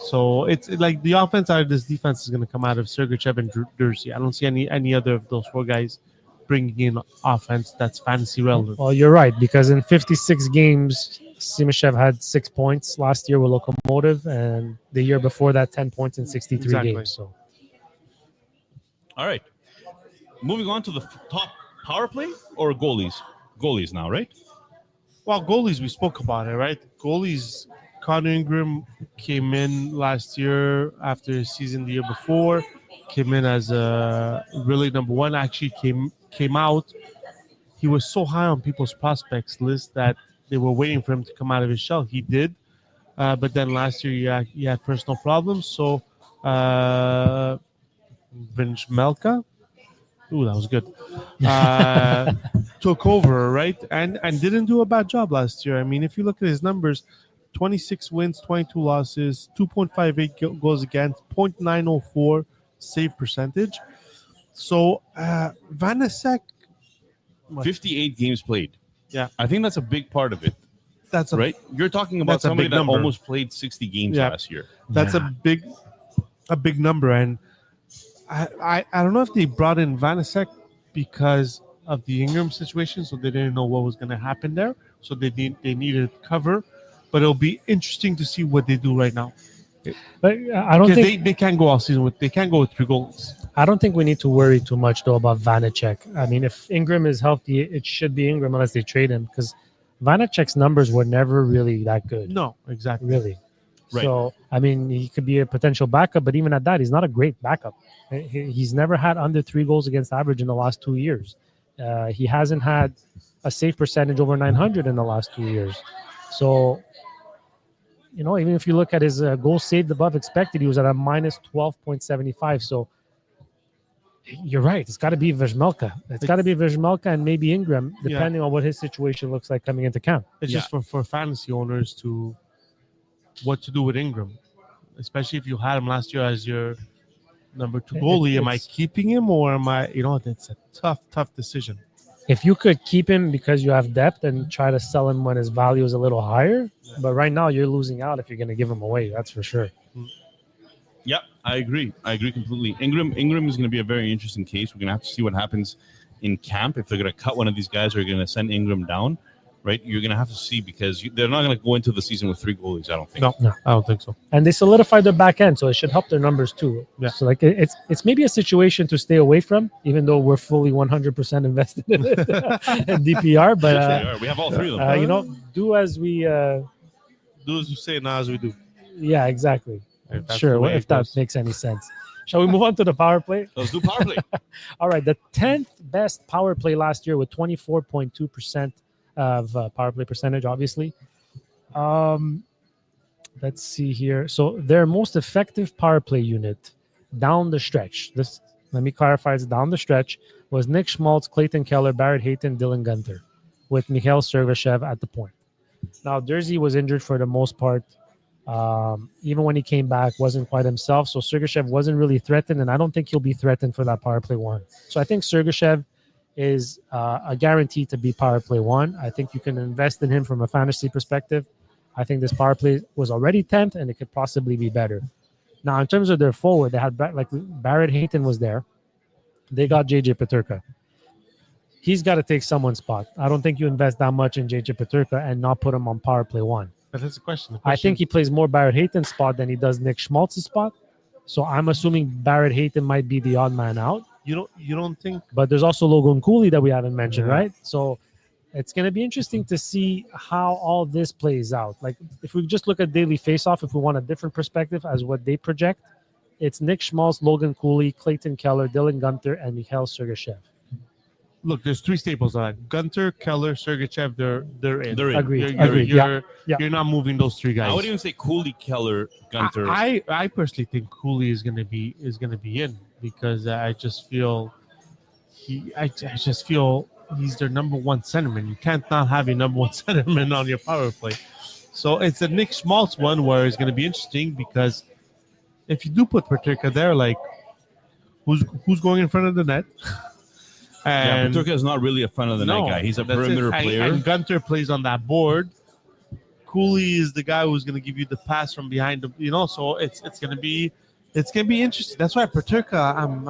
So it's like the offense out of this defense is going to come out of Sergachev and Dursey. I don't see any other of those four guys bringing in offense that's fantasy relevant. Well, you're right, because in 56 games, Simashev had 6 points last year with Locomotive, and the year before that, 10 points in 63 games. So, all right. Moving on to the top power play or goalies? Goalies now, right? Well, goalies, we spoke about it, right? Goalies, Connor Ingram came in last year after his season the year before, came in as a really number one, actually came out. He was so high on people's prospects list that they were waiting for him to come out of his shell. He did. But then last year he had personal problems. So Vince Melka, ooh, that was good, took over, right? And didn't do a bad job last year. I mean, if you look at his numbers, 26 wins, 22 losses, 2.58 goals against, 0.904 save percentage. So Vanasek, 58 games played. Yeah, I think that's a big part of it. That's right. You're talking about somebody that almost played 60 games last year. That's a big number, and I don't know if they brought in Vanasek because of the Ingram situation, so they didn't know what was going to happen there, so they needed cover. But it'll be interesting to see what they do right now. But I don't think they can't go all season with 3 goals. I don't think we need to worry too much though about Vanacek. I mean, if Ingram is healthy, it should be Ingram unless they trade him, because Vanacek's numbers were never really that good. No, exactly. Really. Right. So I mean, he could be a potential backup, but even at that, he's not a great backup. He's never had under 3 goals against average in the last 2 years. He hasn't had a save percentage over 900 in the last 2 years. So, even if you look at his goals saved above expected, he was at a minus 12.75. So You're right. It's got to be Vizmelka. It's got to be Vizmelka and maybe Ingram, depending on what his situation looks like coming into camp. It's just for fantasy owners to what to do with Ingram, especially if you had him last year as your number 2 goalie. Am I keeping him or am I? That's a tough decision. If you could keep him because you have depth and try to sell him when his value is a little higher, but right now you're losing out if you're going to give him away. That's for sure. Yeah, I agree completely. Ingram is going to be a very interesting case. We're going to have to see what happens in camp. If they're going to cut one of these guys or going to send Ingram down, right? You're going to have to see because they're not going to go into the season with 3 goalies, I don't think. No, I don't think so. And they solidified their back end, so it should help their numbers too. Yeah. So like it's maybe a situation to stay away from, even though we're fully 100% invested in it in DPR. But Yes, we have all 3 of them. do as we do as you say, not as we do. Yeah, exactly. Sure, if that makes any sense. Shall we move on to the power play? Let's do power play. All right, the 10th best power play last year with 24.2% of power play percentage, obviously. Let's see here. So their most effective power play unit down the stretch, let me clarify, it's down the stretch, was Nick Schmaltz, Clayton Keller, Barrett Hayton, Dylan Gunter, with Mikhail Sergachev at the point. Now, Jersey was injured for the most part. Even when he came back, wasn't quite himself. So Sergachev wasn't really threatened, and I don't think he'll be threatened for that power play 1. So I think Sergachev is a guarantee to be power play 1. I think you can invest in him from a fantasy perspective. I think this power play was already 10th, and it could possibly be better. Now, in terms of their forward, they had Barrett Hayton was there. They got JJ Peterka. He's got to take someone's spot. I don't think you invest that much in JJ Peterka and not put him on power play 1. But that's the question. I think he plays more Barrett Hayton's spot than he does Nick Schmaltz's spot. So I'm assuming Barrett Hayton might be the odd man out. You don't think? But there's also Logan Cooley that we haven't mentioned, right? So it's going to be interesting to see how all this plays out. Like if we just look at daily faceoff, if we want a different perspective as what they project, it's Nick Schmaltz, Logan Cooley, Clayton Keller, Dylan Gunter, and Mikhail Sergachev. Look, there's 3 staples on that. Gunter, Keller, Sergachev, they're in. They're in. Agreed. You're not moving those 3 guys. I would even say Cooley, Keller, Gunter. I personally think Cooley is gonna be in because I just feel he's their number 1 centerman. You can't not have a number 1 centerman on your power play. So it's a Nick Schmaltz one where it's gonna be interesting because if you do put Peterka there, like who's going in front of the net? And Peterka is not really a front of the net guy. He's a perimeter player. And Gunter plays on that board. Cooley is the guy who's going to give you the pass from behind him. So it's going to be interesting. That's why Peterka, I'm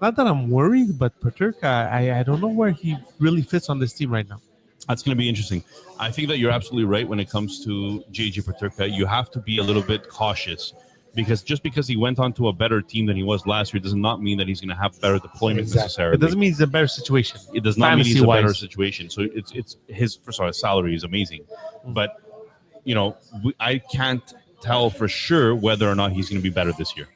not that I'm worried, but Peterka, I don't know where he really fits on this team right now. That's going to be interesting. I think that you're absolutely right when it comes to JJ Peterka. You have to be a little bit cautious. Because just because he went on to a better team than he was last year does not mean that he's going to have better deployment necessarily. It doesn't mean it's a better situation. It does not mean he's a better situation. So it's his salary is amazing, but I can't tell for sure whether or not he's going to be better this year.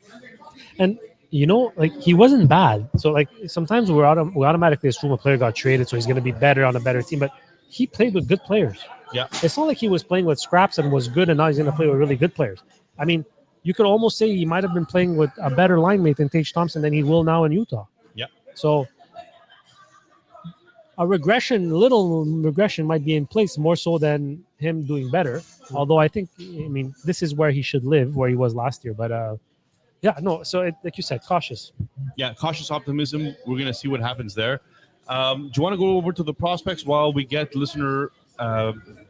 And he wasn't bad. So sometimes we automatically assume a player got traded, so he's going to be better on a better team. But he played with good players. Yeah, it's not like he was playing with scraps and was good, and now he's going to play with really good players. I mean. You could almost say he might have been playing with a better line mate than Tage Thompson than he will now in Utah. Yeah. So little regression might be in place more so than him doing better. Although I think, this is where he should live, where he was last year. But so like you said, cautious. Yeah, cautious optimism. We're going to see what happens there. Do you want to go over to the prospects while we get listener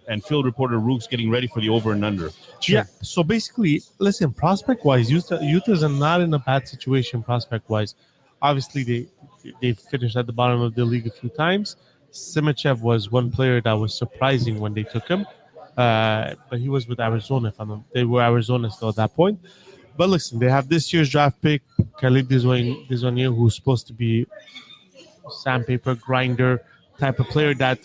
and field reporter Rooks getting ready for the over and under? Sure. Yeah. So basically, listen, prospect-wise, Utah's not in a bad situation prospect-wise. Obviously, they finished at the bottom of the league a few times. Simichev was one player that was surprising when they took him. But he was with Arizona, they were Arizona still at that point. But listen, they have this year's draft pick, Khalid Desonier, who's supposed to be sandpaper grinder type of player that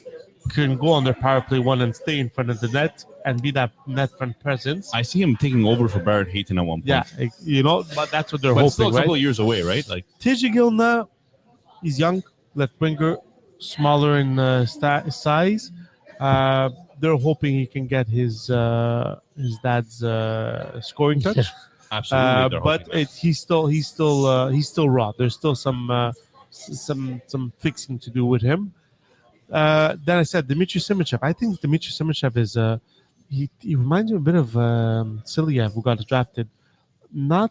can go on their power play 1 and stay in front of the net and be that net front presence. I see him taking over for Barrett Hayton at one point. Yeah, but that's what they're hoping, still a couple of years away, right? TJ Gilna, he's young, left winger, smaller in size. They're hoping he can get his dad's scoring touch. Absolutely, they're But hoping he's still raw. There's still some fixing to do with him. Then I said Dmitry Simachev. I think Dmitry Simachev is he reminds me a bit of Silyev, who got drafted. Not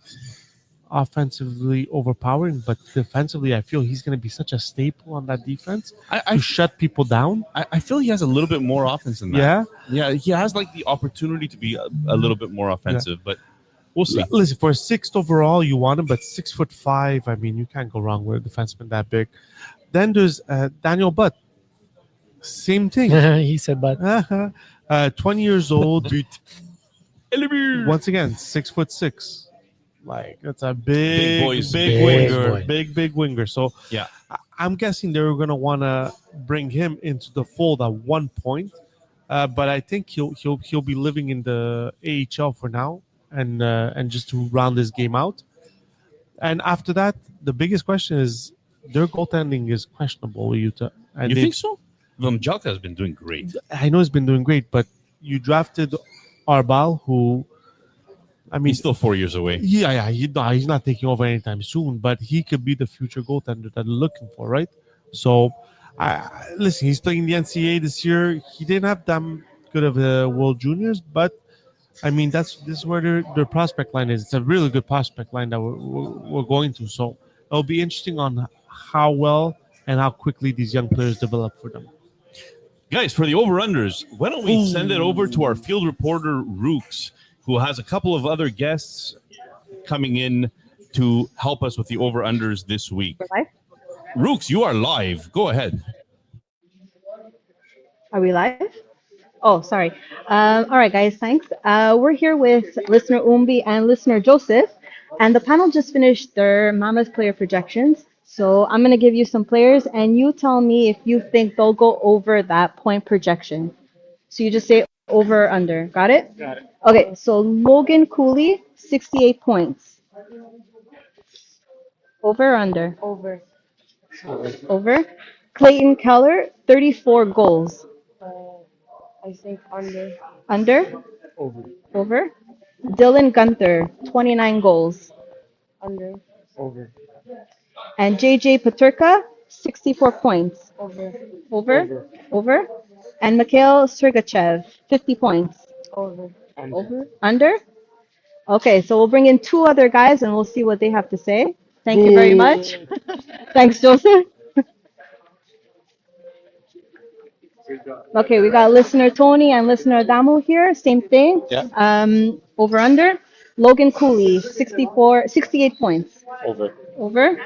offensively overpowering, but defensively, I feel he's going to be such a staple on that defense to shut people down. I feel he has a little bit more offense than that. Yeah, he has like the opportunity to be a little bit more offensive, but we'll see. Listen, for a 6th overall, you want him, but 6'5". I mean, you can't go wrong with a defenseman that big. Then there's Daniel Butt. Same thing. He said, but 20 years old. Once again, 6'6". Like that's a big winger. So yeah, I'm guessing they're gonna want to bring him into the fold at one point. But I think he'll be living in the AHL for now, and just to round this game out. And after that, the biggest question is their goaltending is questionable with Utah. And you think so? Vomjalka has been doing great. I know he's been doing great, but you drafted Arbal, who, I mean, he's still 4 years away. Yeah, he's not taking over anytime soon, but he could be the future goaltender that they're looking for, right? So, listen, he's playing the NCAA this year. He didn't have that good of a World Juniors, but I mean, this is where their prospect line is. It's a really good prospect line that we're going to. So it'll be interesting on how well and how quickly these young players develop for them. Guys, for the over-unders, why don't we send it over to our field reporter, Rooks, who has a couple of other guests coming in to help us with the over-unders this week. Live? Rooks, you are live. Go ahead. Are we live? Oh, sorry. All right, guys, thanks. We're here with listener Umbi and listener Joseph, and the panel just finished their Mammoth player projections. So I'm going to give you some players, and you tell me if you think they'll go over that point projection. So you just say over or under. Got it? Got it. Okay, so Logan Cooley, 68 points. Over or under? Over. Over. Clayton Keller, 34 goals. I think under. Under? Over. Over. Dylan Gunther, 29 goals. Under. Over. And JJ Peterka, 64 points. Over. Over? Over. And Mikhail Sergachev, 50 points. Over. Under. Over? Under? Okay, so we'll bring in two other guys and we'll see what they have to say. Thank you very much. Thanks, Joseph. Okay, we got listener Tony and listener Adamo here. Same thing. Yeah. Over under. Logan Cooley, 68 points. Over. Over.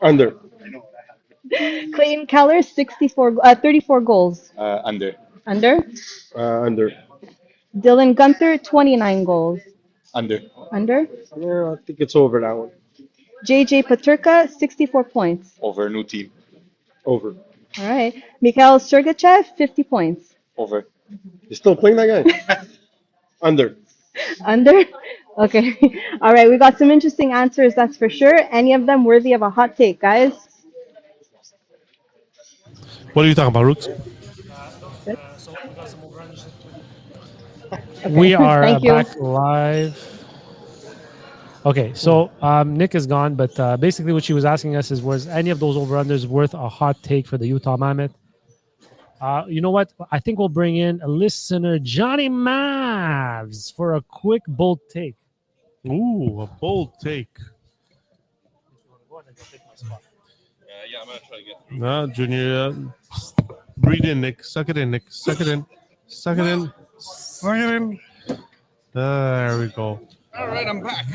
Under. Clayton Keller, 34 goals. Under. Under. Under. Dylan Gunther, 29 goals. Under. Under. Yeah, I think it's over that one. JJ Peterka, 64 points. Over. New team. Over. All right. Mikhail Sergachev, 50 points. Over. You're still playing that guy? Under. Under? Okay. All right. We got some interesting answers, that's for sure. Any of them worthy of a hot take, guys? What are you talking about, Rooks? We are Thank you. back live. Okay, so Nick is gone, but basically what she was asking us is, was any of those over-unders worth a hot take for the Utah Mammoth? You know what? I think we'll bring in a listener, Johnny Mavs, for a quick, bold take. Ooh, a bold take. Yeah, I'm going to try to get through. No, Junior. Breathe in, Nick. Suck it in, Nick. Suck it in. Suck it in. Suck it in. There we go. All right, I'm back.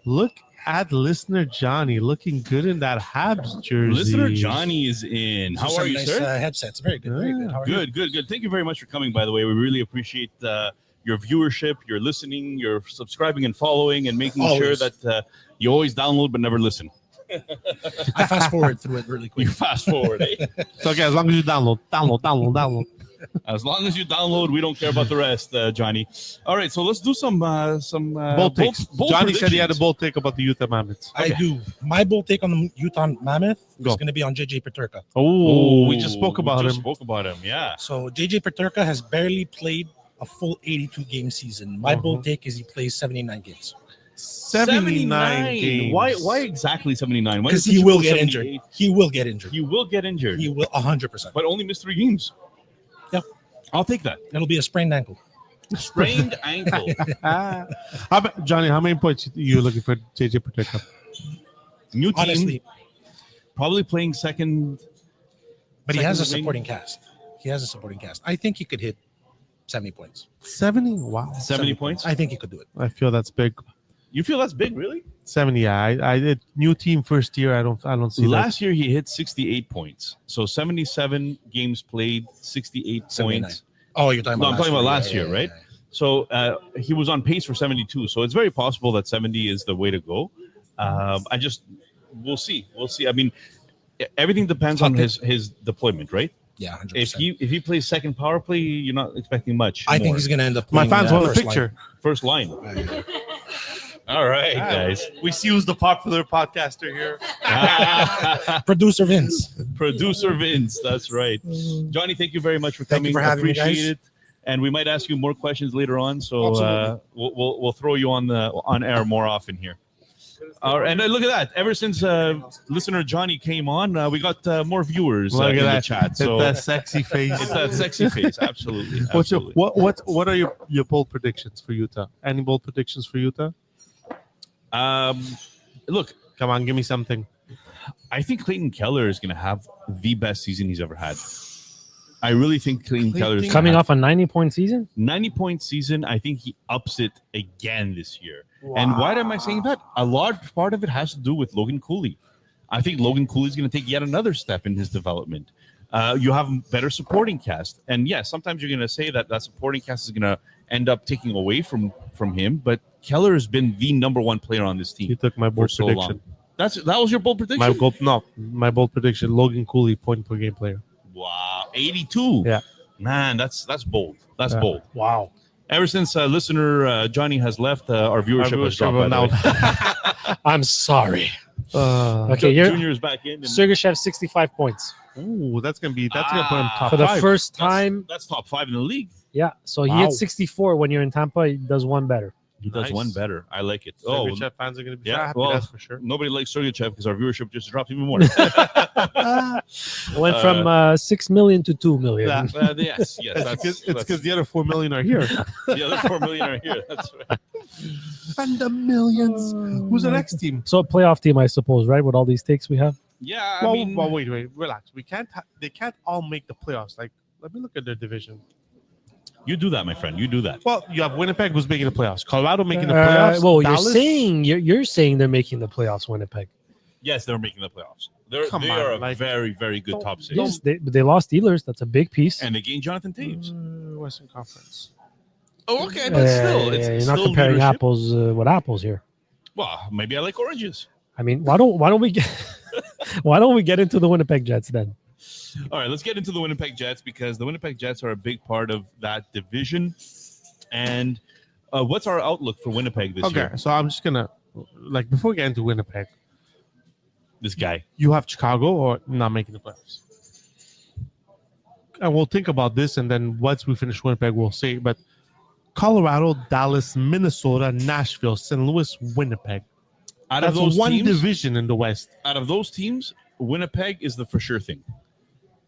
Look at listener Johnny looking good in that Habs jersey. Listener Johnny is in. How are you, nice, sir? Headsets. Very good. Very good. How are you? Good. Thank you very much for coming, by the way. We really appreciate your viewership, your listening, your subscribing and following, and making sure that you always download but never listen. I fast forward through it really quick. You fast forward. Eh? So, okay, as long as you download. As long as you download, we don't care about the rest, Johnny. All right, so let's do some bold takes. bold Johnny said he had a predictions. bold take about the Utah Mammoths. I do. My bold take on the Utah Mammoth is going to be on JJ Peterka. Oh, we just spoke about him. Spoke about him, yeah. So JJ Peterka has barely played a full 82 game season. My bold take is he plays 79 games. 79 games. Why exactly 79? Because he will get injured. He will get injured. He will get injured. He will 100%. But only miss 3 games. Yeah. I'll take that. It'll be a sprained ankle. Sprained ankle. Johnny, how many points are you looking for JJ Paterka? New team. Honestly, probably playing second. But he has a supporting cast. I think he could hit 70 points. 70? Wow. 70 points? I think he could do it. I feel that's big. You feel that's big, really? 70, yeah. I did new team first year. I don't see Last year he hit 68 points. So 77 games played, 68 points. Oh, you're talking about I'm talking about last year, right? Yeah. So he was on pace for 72. So it's very possible that 70 is the way to go. We'll see. I mean, everything depends on his deployment, right? Yeah, 100%. If he plays second power play, you're not expecting much. I think he's going to end up playing. My fans want a picture. First line. All right, guys. We see who's the popular podcaster here. Producer Vince. That's right. Johnny, thank you very much for coming. Thank you for having me, guys. Appreciate it. And we might ask you more questions later on. So we'll throw you on air more often here. And look at that! Ever since listener Johnny came on, we got more viewers in the chat. So it's that sexy face. It's that sexy face. Absolutely. What are your bold predictions for Utah? Any bold predictions for Utah? Look, come on, give me something. I think Clayton Keller is going to have the best season he's ever had. I really think Clayton Keller is coming off a 90-point season. 90-point season. I think he ups it again this year. Wow. And why am I saying that? A large part of it has to do with Logan Cooley. I think Logan Cooley is going to take yet another step in his development. You have better supporting cast, and yes, sometimes you're going to say that supporting cast is going to end up taking away from him. But Keller has been the number one player on this team. You took my bold prediction. That was your bold prediction. My bold prediction: Logan Cooley, point per game player. Wow, 82. Yeah, man, that's bold. That's bold. Wow. Ever since listener Johnny has left, our viewership has dropped down. I'm sorry. Okay, Junior's back in. Sergachev 65 points. Ooh, that's gonna put him top for the 5. first time. That's top 5 in the league. Yeah, so he hit 64 when you're in Tampa. He does one better. He does one better. I like it. Sergachev fans are gonna be happy. That's for sure. Nobody likes Sergachev because our viewership just dropped even more. It went from 6 million to 2 million. Yes. It's because the other 4 million are here. The other 4 million are here. That's right. And the millions. Who's the next team? So a playoff team, I suppose, right? With all these takes we have. Yeah. Wait, relax. They can't all make the playoffs. Like, let me look at their division. You do that, my friend. You do that. Well, you have Winnipeg who's making the playoffs. Colorado making the playoffs. Well, you're saying they're making the playoffs, Winnipeg. Yes, they're making the playoffs. They are a very, very good top 6. Yes, they lost Ehlers. That's a big piece. And they gained Jonathan Taves. Western Conference. Oh, okay, but still, it's you're not comparing leadership. Apples with apples here. Well, maybe I like oranges. I mean, why don't we get into the Winnipeg Jets then? All right, let's get into the Winnipeg Jets because the Winnipeg Jets are a big part of that division. And what's our outlook for Winnipeg this year? Okay, so I'm just gonna before we get into Winnipeg, this guy. You have Chicago or not making the playoffs. And we'll think about this, and then once we finish Winnipeg, we'll see. But Colorado, Dallas, Minnesota, Nashville, St. Louis, Winnipeg. That's one division in the West. Out of those teams, Winnipeg is the for sure thing.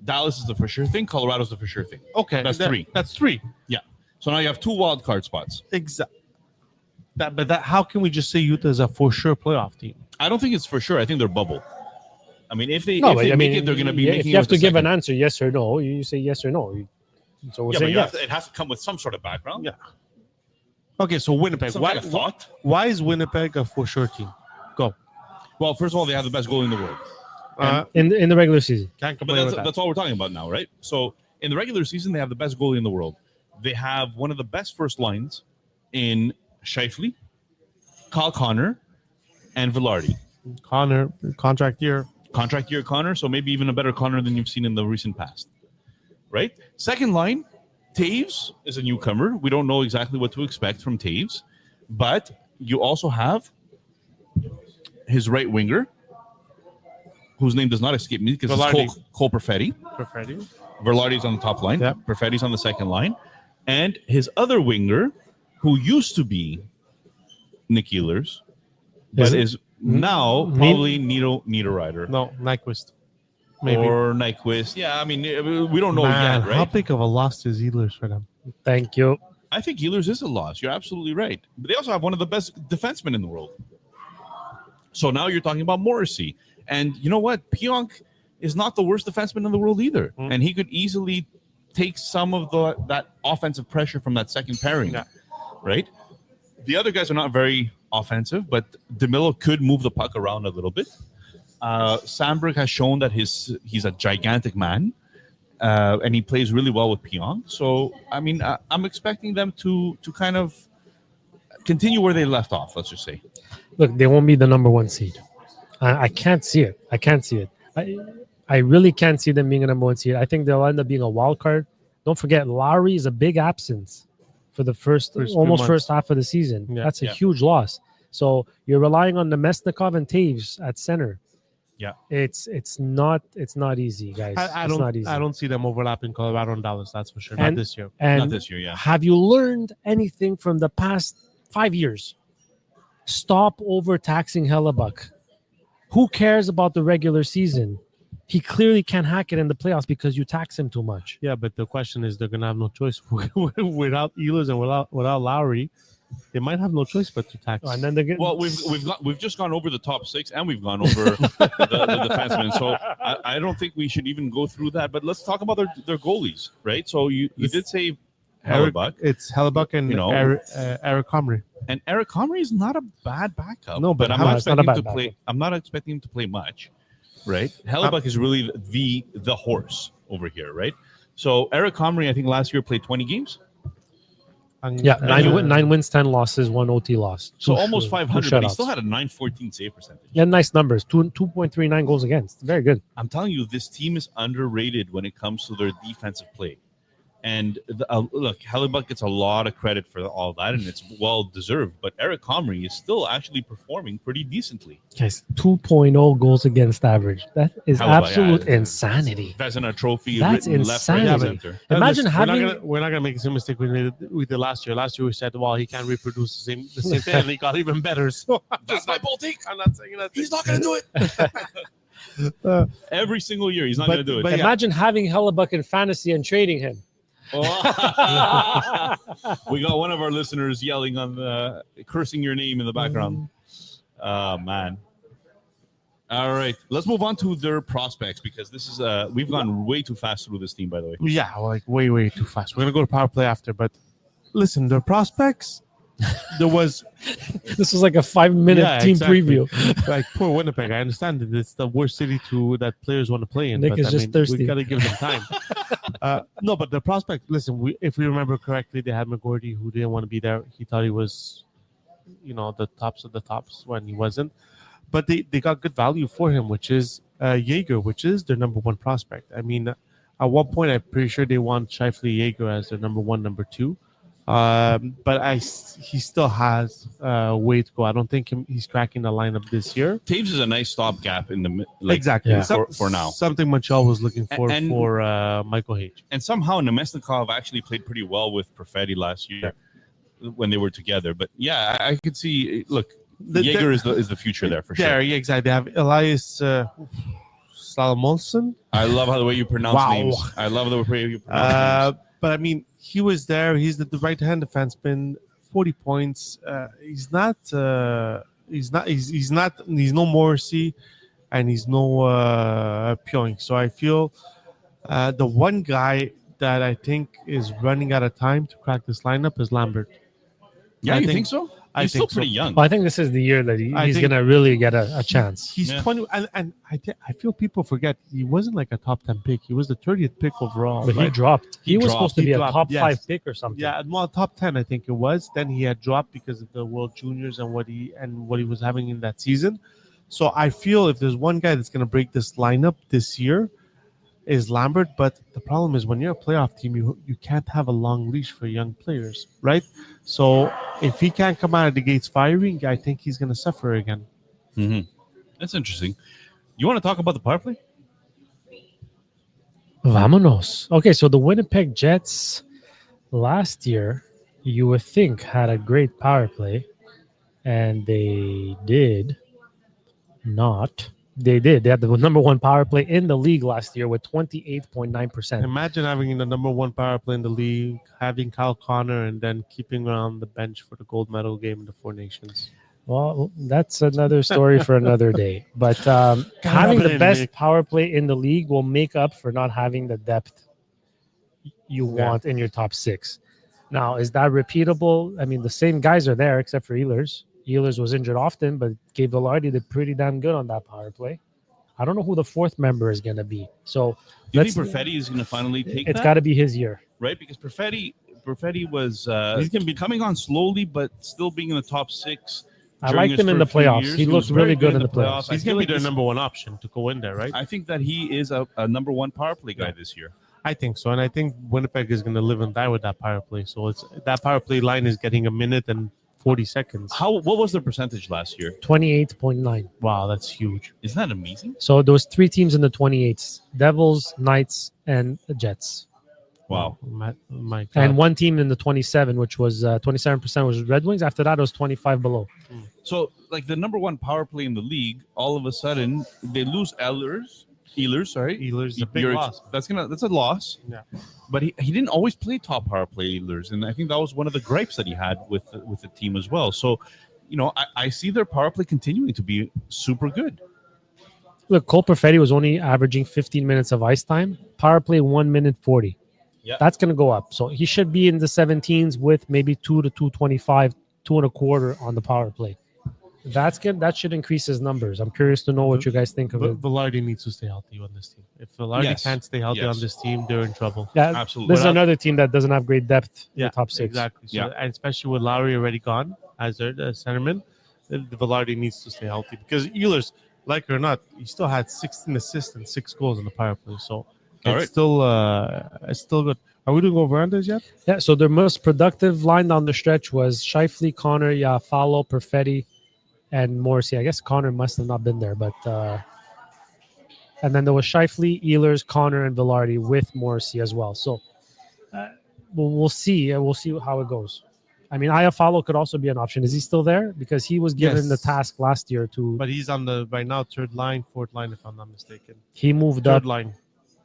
Dallas is the for sure thing. Colorado's the for sure thing. Okay. That's 3. That's 3. Yeah. So now you have 2 wild card spots. Exactly. How can we just say Utah is a for sure playoff team? I don't think it's for sure. I think they're bubble. I mean, if they make it, they're going to be making it. If you have to give an answer, yes or no, you say yes or no. So we're saying yes. It has to come with some sort of background. Yeah. Okay, so Winnipeg. Kind of thought. Why is Winnipeg a for sure team? Go. Well, first of all, they have the best goalie in the world. In the regular season. Can't complain with that. That's all we're talking about now, right? So in the regular season, they have the best goalie in the world. They have one of the best first lines in Scheifele, Kyle Connor, and Velarde. Connor, contract year Connor, so maybe even a better Connor than you've seen in the recent past, right? Second line, Taves is a newcomer. We don't know exactly what to expect from Taves, but you also have his right winger, whose name does not escape me because it's Cole Perfetti. Velarde's on the top line. Yep. Perfetti's on the second line. and his other winger, who used to be Nick Ehlers, but is now probably Niederreiter. No, Nyquist. Maybe. Or Nyquist. Yeah, I mean, we don't know yet, right? How big of a loss is Ehlers for them? Thank you. I think Ehlers is a loss. You're absolutely right. But they also have one of the best defensemen in the world. So now you're talking about Morrissey. And you know what? Pionk is not the worst defenseman in the world either. And he could easily take some of that offensive pressure from that second pairing, right? The other guys are not very offensive, but DeMillo could move the puck around a little bit. Sandberg has shown that he's a gigantic man, and he plays really well with Pionk. So, I mean, I'm expecting them to kind of continue where they left off, let's just say. Look, they won't be the number one seed. I can't see it. I really can't see them being a number one seed. I think they'll end up being a wild card. Don't forget, Lowry is a big absence for the first half of the season. Yeah. That's a huge loss. So you're relying on Nemesnikov and Taves at center. Yeah, it's not easy, guys. It's not easy. I don't see them overlapping Colorado and Dallas. That's for sure. Not this year. Not this year. Yeah. Have you learned anything from the past 5 years? Stop overtaxing Hellebuck. Who cares about the regular season? He clearly can't hack it in the playoffs because you tax him too much. Yeah, but the question is, they're gonna have no choice without Ehlers and without Lowry. They might have no choice but to tax. And then they're getting... Well, we've just gone over the top six, and we've gone over the defensemen. So I don't think we should even go through that. But let's talk about their goalies, right? So you did say Hellebuck. It's Hellebuck and Eric Comrie. And Eric Comrie is not a bad backup. No, but I'm not expecting him to play. I'm not expecting him to play much, right? Hellebuck is really the horse over here, right? So Eric Comrie, I think last year played 20 games. Nine wins, 10 losses, 1 OT loss. So almost 500, but he still had a 914 save percentage. Yeah, nice numbers. 2.39 goals against. Very good. I'm telling you, this team is underrated when it comes to their defensive play. And look, Hellebuck gets a lot of credit for all that, and it's well deserved. But Eric Comrie is still actually performing pretty decently. Guys, 2.0 goals against average. That is absolute insanity. Vezina trophy. That's insanity. Imagine having. We're not gonna make the same mistake we did last year. Last year we said, "Well, he can't reproduce the same thing," and he got even better. So that's my bold take. I'm not saying that he's not gonna do it. Every single year, he's not gonna do it. But imagine having Hellebuck in fantasy and trading him. We got one of our listeners yelling on cursing your name in the background. Oh man. All right, let's move on to their prospects, because this is we've gone way too fast through this team, by the way. Yeah, like way too fast. We're gonna go to power play after, but listen, their prospects. This was like a 5-minute team preview. Like poor Winnipeg. I understand that it's the worst city that players want to play in. Nick is just thirsty. We gotta give them time. No, but the prospect. Listen, if we remember correctly, they had McGordy, who didn't want to be there. He thought he was, the tops of the tops when he wasn't. But they got good value for him, which is Jaeger, which is their number one prospect. I mean, at one point, I'm pretty sure they want Scheifele Jaeger as their number one, number two. But he still has way to go. I don't think he's cracking the lineup this year. Taves is a nice stopgap in the exactly for now. Something Montreal was looking for Michael Hage. And somehow Nemesnikov actually played pretty well with Perfetti last year when they were together. But yeah, I could see. Look, Jaeger is the future there for sure. Yeah, exactly. They have Elias Salomonsson. I love how the way you pronounce names. I love the way you pronounce names. But I mean, he was there. He's the right-hand defenseman. 40 points. He's no Morrissey, and he's no Pionk. So I feel the one guy that I think is running out of time to crack this lineup is Lambert. Yeah, you think so? He's still pretty young. Well, I think this is the year that he's going to really get a chance. He's 20, and I feel people forget he wasn't like a top 10 pick. He was the 30th pick overall. But he dropped. He was supposed to be a top 5 pick or something. Yeah, well, top 10 I think it was. Then he had dropped because of the World Juniors and what he was having in that season. So I feel if there's one guy that's going to break this lineup this year is Lambert. But the problem is when you're a playoff team, you can't have a long leash for young players, right? So if he can't come out of the gates firing, I think he's going to suffer again. Mm-hmm. That's interesting. You want to talk about the power play? Vámonos. Okay, so the Winnipeg Jets, last year, you would think had a great power play, and they did not. They did. They had the number one power play in the league last year with 28.9%. Imagine having the number one power play in the league, having Kyle Connor, and then keeping him on the bench for the gold medal game in the Four Nations. Well, that's another story for another day. But having the best power play in the league will make up for not having the depth you want in your top six. Now, is that repeatable? I mean, the same guys are there except for Ehlers. Ehlers was injured often, but Gabe Vilardi did pretty damn good on that power play. I don't know who the fourth member is going to be. So, do you think Perfetti is going to finally take it's got to be his year, right? Because Perfetti was he's going to be coming on slowly, but still being in the top six. I liked him in the playoffs. He looked really good in the playoffs. He's going to be their number one option to go in there, right? I think that he is a number one power play guy this year. I think so, and I think Winnipeg is going to live and die with that power play. So it's that power play line is getting a minute and 40 seconds. What was the percentage last year? 28.9. Wow, that's huge. Isn't that amazing? So there was three teams in the 28s: Devils, Knights, and Jets. Wow. My God. And one team in the 27, which was 27% was Red Wings. After that, it was 25 below. So, like the number one power play in the league, all of a sudden they lose Ehlers, Ehlers, a big loss. That's a loss. Yeah. But he didn't always play top power play, Ehlers, and I think that was one of the gripes that he had with the team as well. So, I see their power play continuing to be super good. Look, Cole Perfetti was only averaging 15 minutes of ice time. Power play 1 minute 40. Yeah. That's going to go up. So he should be in the 17s with maybe 2 to 225, 2.25 on the power play. That should increase his numbers. I'm curious to know what you guys think of it. Vilardi needs to stay healthy on this team. If Vilardi can't stay healthy on this team, they're in trouble. Yeah, absolutely. This is another team that doesn't have great depth in the top six. Exactly. So, and especially with Lowry already gone as their centerman, Vilardi needs to stay healthy because Ehlers, like it or not, he still had 16 assists and 6 goals in the power play. So it's still good. Are we doing over-unders yet? Yeah, so their most productive line down the stretch was Scheifele, Connor, Iafallo, Perfetti, and Morrissey. I guess Connor must have not been there, but and then there was Scheifele, Ehlers, Connor, and Vilardi with Morrissey as well. So we'll see. We'll see how it goes. I mean, Iafallo could also be an option. Is he still there? Because he was given the task last year to. But he's on the right now third line, fourth line, if I'm not mistaken. He moved third up. Line.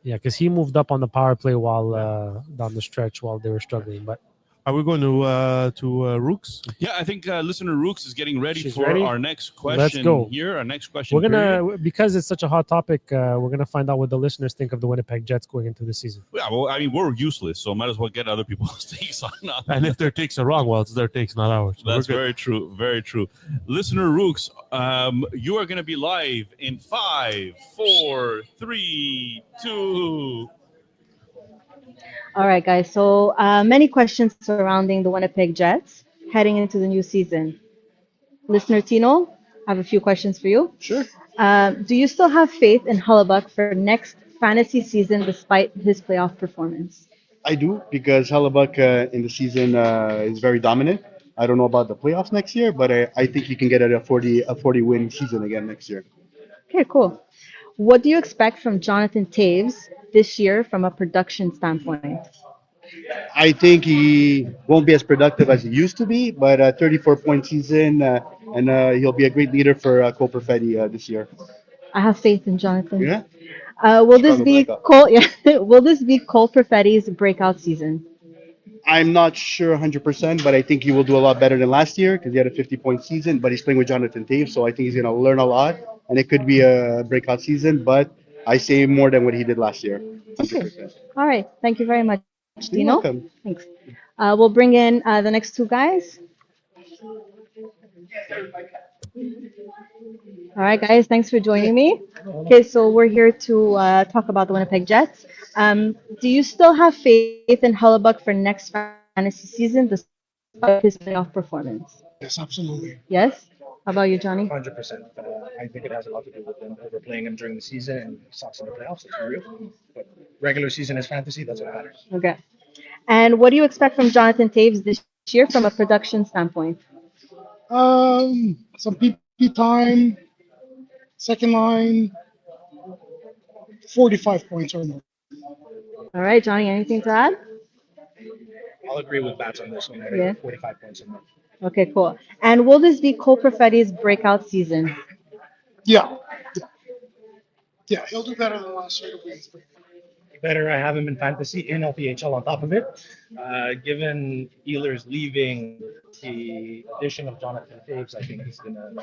Yeah, because he moved up on the power play while down the stretch while they were struggling. But are we going to Rooks? Yeah, I think listener Rooks is getting ready for our next question. Let's go. Here, our next question. Because it's such a hot topic, we're gonna find out what the listeners think of the Winnipeg Jets going into the season. Yeah, well, I mean, we're useless, so might as well get other people's takes on. And if their takes are wrong, well, it's their takes, not ours. So that's very true. Very true. Listener Rooks, you are going to be live in 5, 4, 3, 2. All right, guys. So many questions surrounding the Winnipeg Jets heading into the new season. Listener Tino, I have a few questions for you. Sure. Do you still have faith in Hellebuck for next fantasy season despite his playoff performance? I do, because Hellebuck in the season is very dominant. I don't know about the playoffs next year, but I think you can get a 40 win season again next year. Okay, cool. What do you expect from Jonathan Taves this year from a production standpoint? I think he won't be as productive as he used to be, but a 34-point season, and he'll be a great leader for Cole Perfetti this year. I have faith in Jonathan. Yeah. Will this be Cole? Yeah. Will this be Cole Perfetti's breakout season? I'm not sure 100%, but I think he will do a lot better than last year because he had a 50-point season, but he's playing with Jonathan Taves, so I think he's going to learn a lot, and it could be a breakout season, but I say more than what he did last year. 100%. Okay. All right. Thank you very much, You're Dino. welcome. Thanks. We'll bring in the next two guys. All right, guys. Thanks for joining me. Okay, so we're here to talk about the Winnipeg Jets. Do you still have faith in Hellebuck for next fantasy season despite his playoff performance? Yes, absolutely. Yes? How about you, Johnny? 100%. I think it has a lot to do with them overplaying him during the season and sucks in the playoffs. It's real. But regular season is fantasy. That's what matters. Okay. And what do you expect from Jonathan Taves this year from a production standpoint? Some PP time, second line, 45 points or more. All right, Johnny, anything to add? I'll agree with Bats on this one. I Yeah. think 45 points a month. Okay, cool. And will this be Cole Perfetti's breakout season? Yeah. Yeah, he'll do better than last year. Better I have him in fantasy in LPHL on top of it. Given Ehlers leaving, the addition of Jonathan Taves, I think he's going to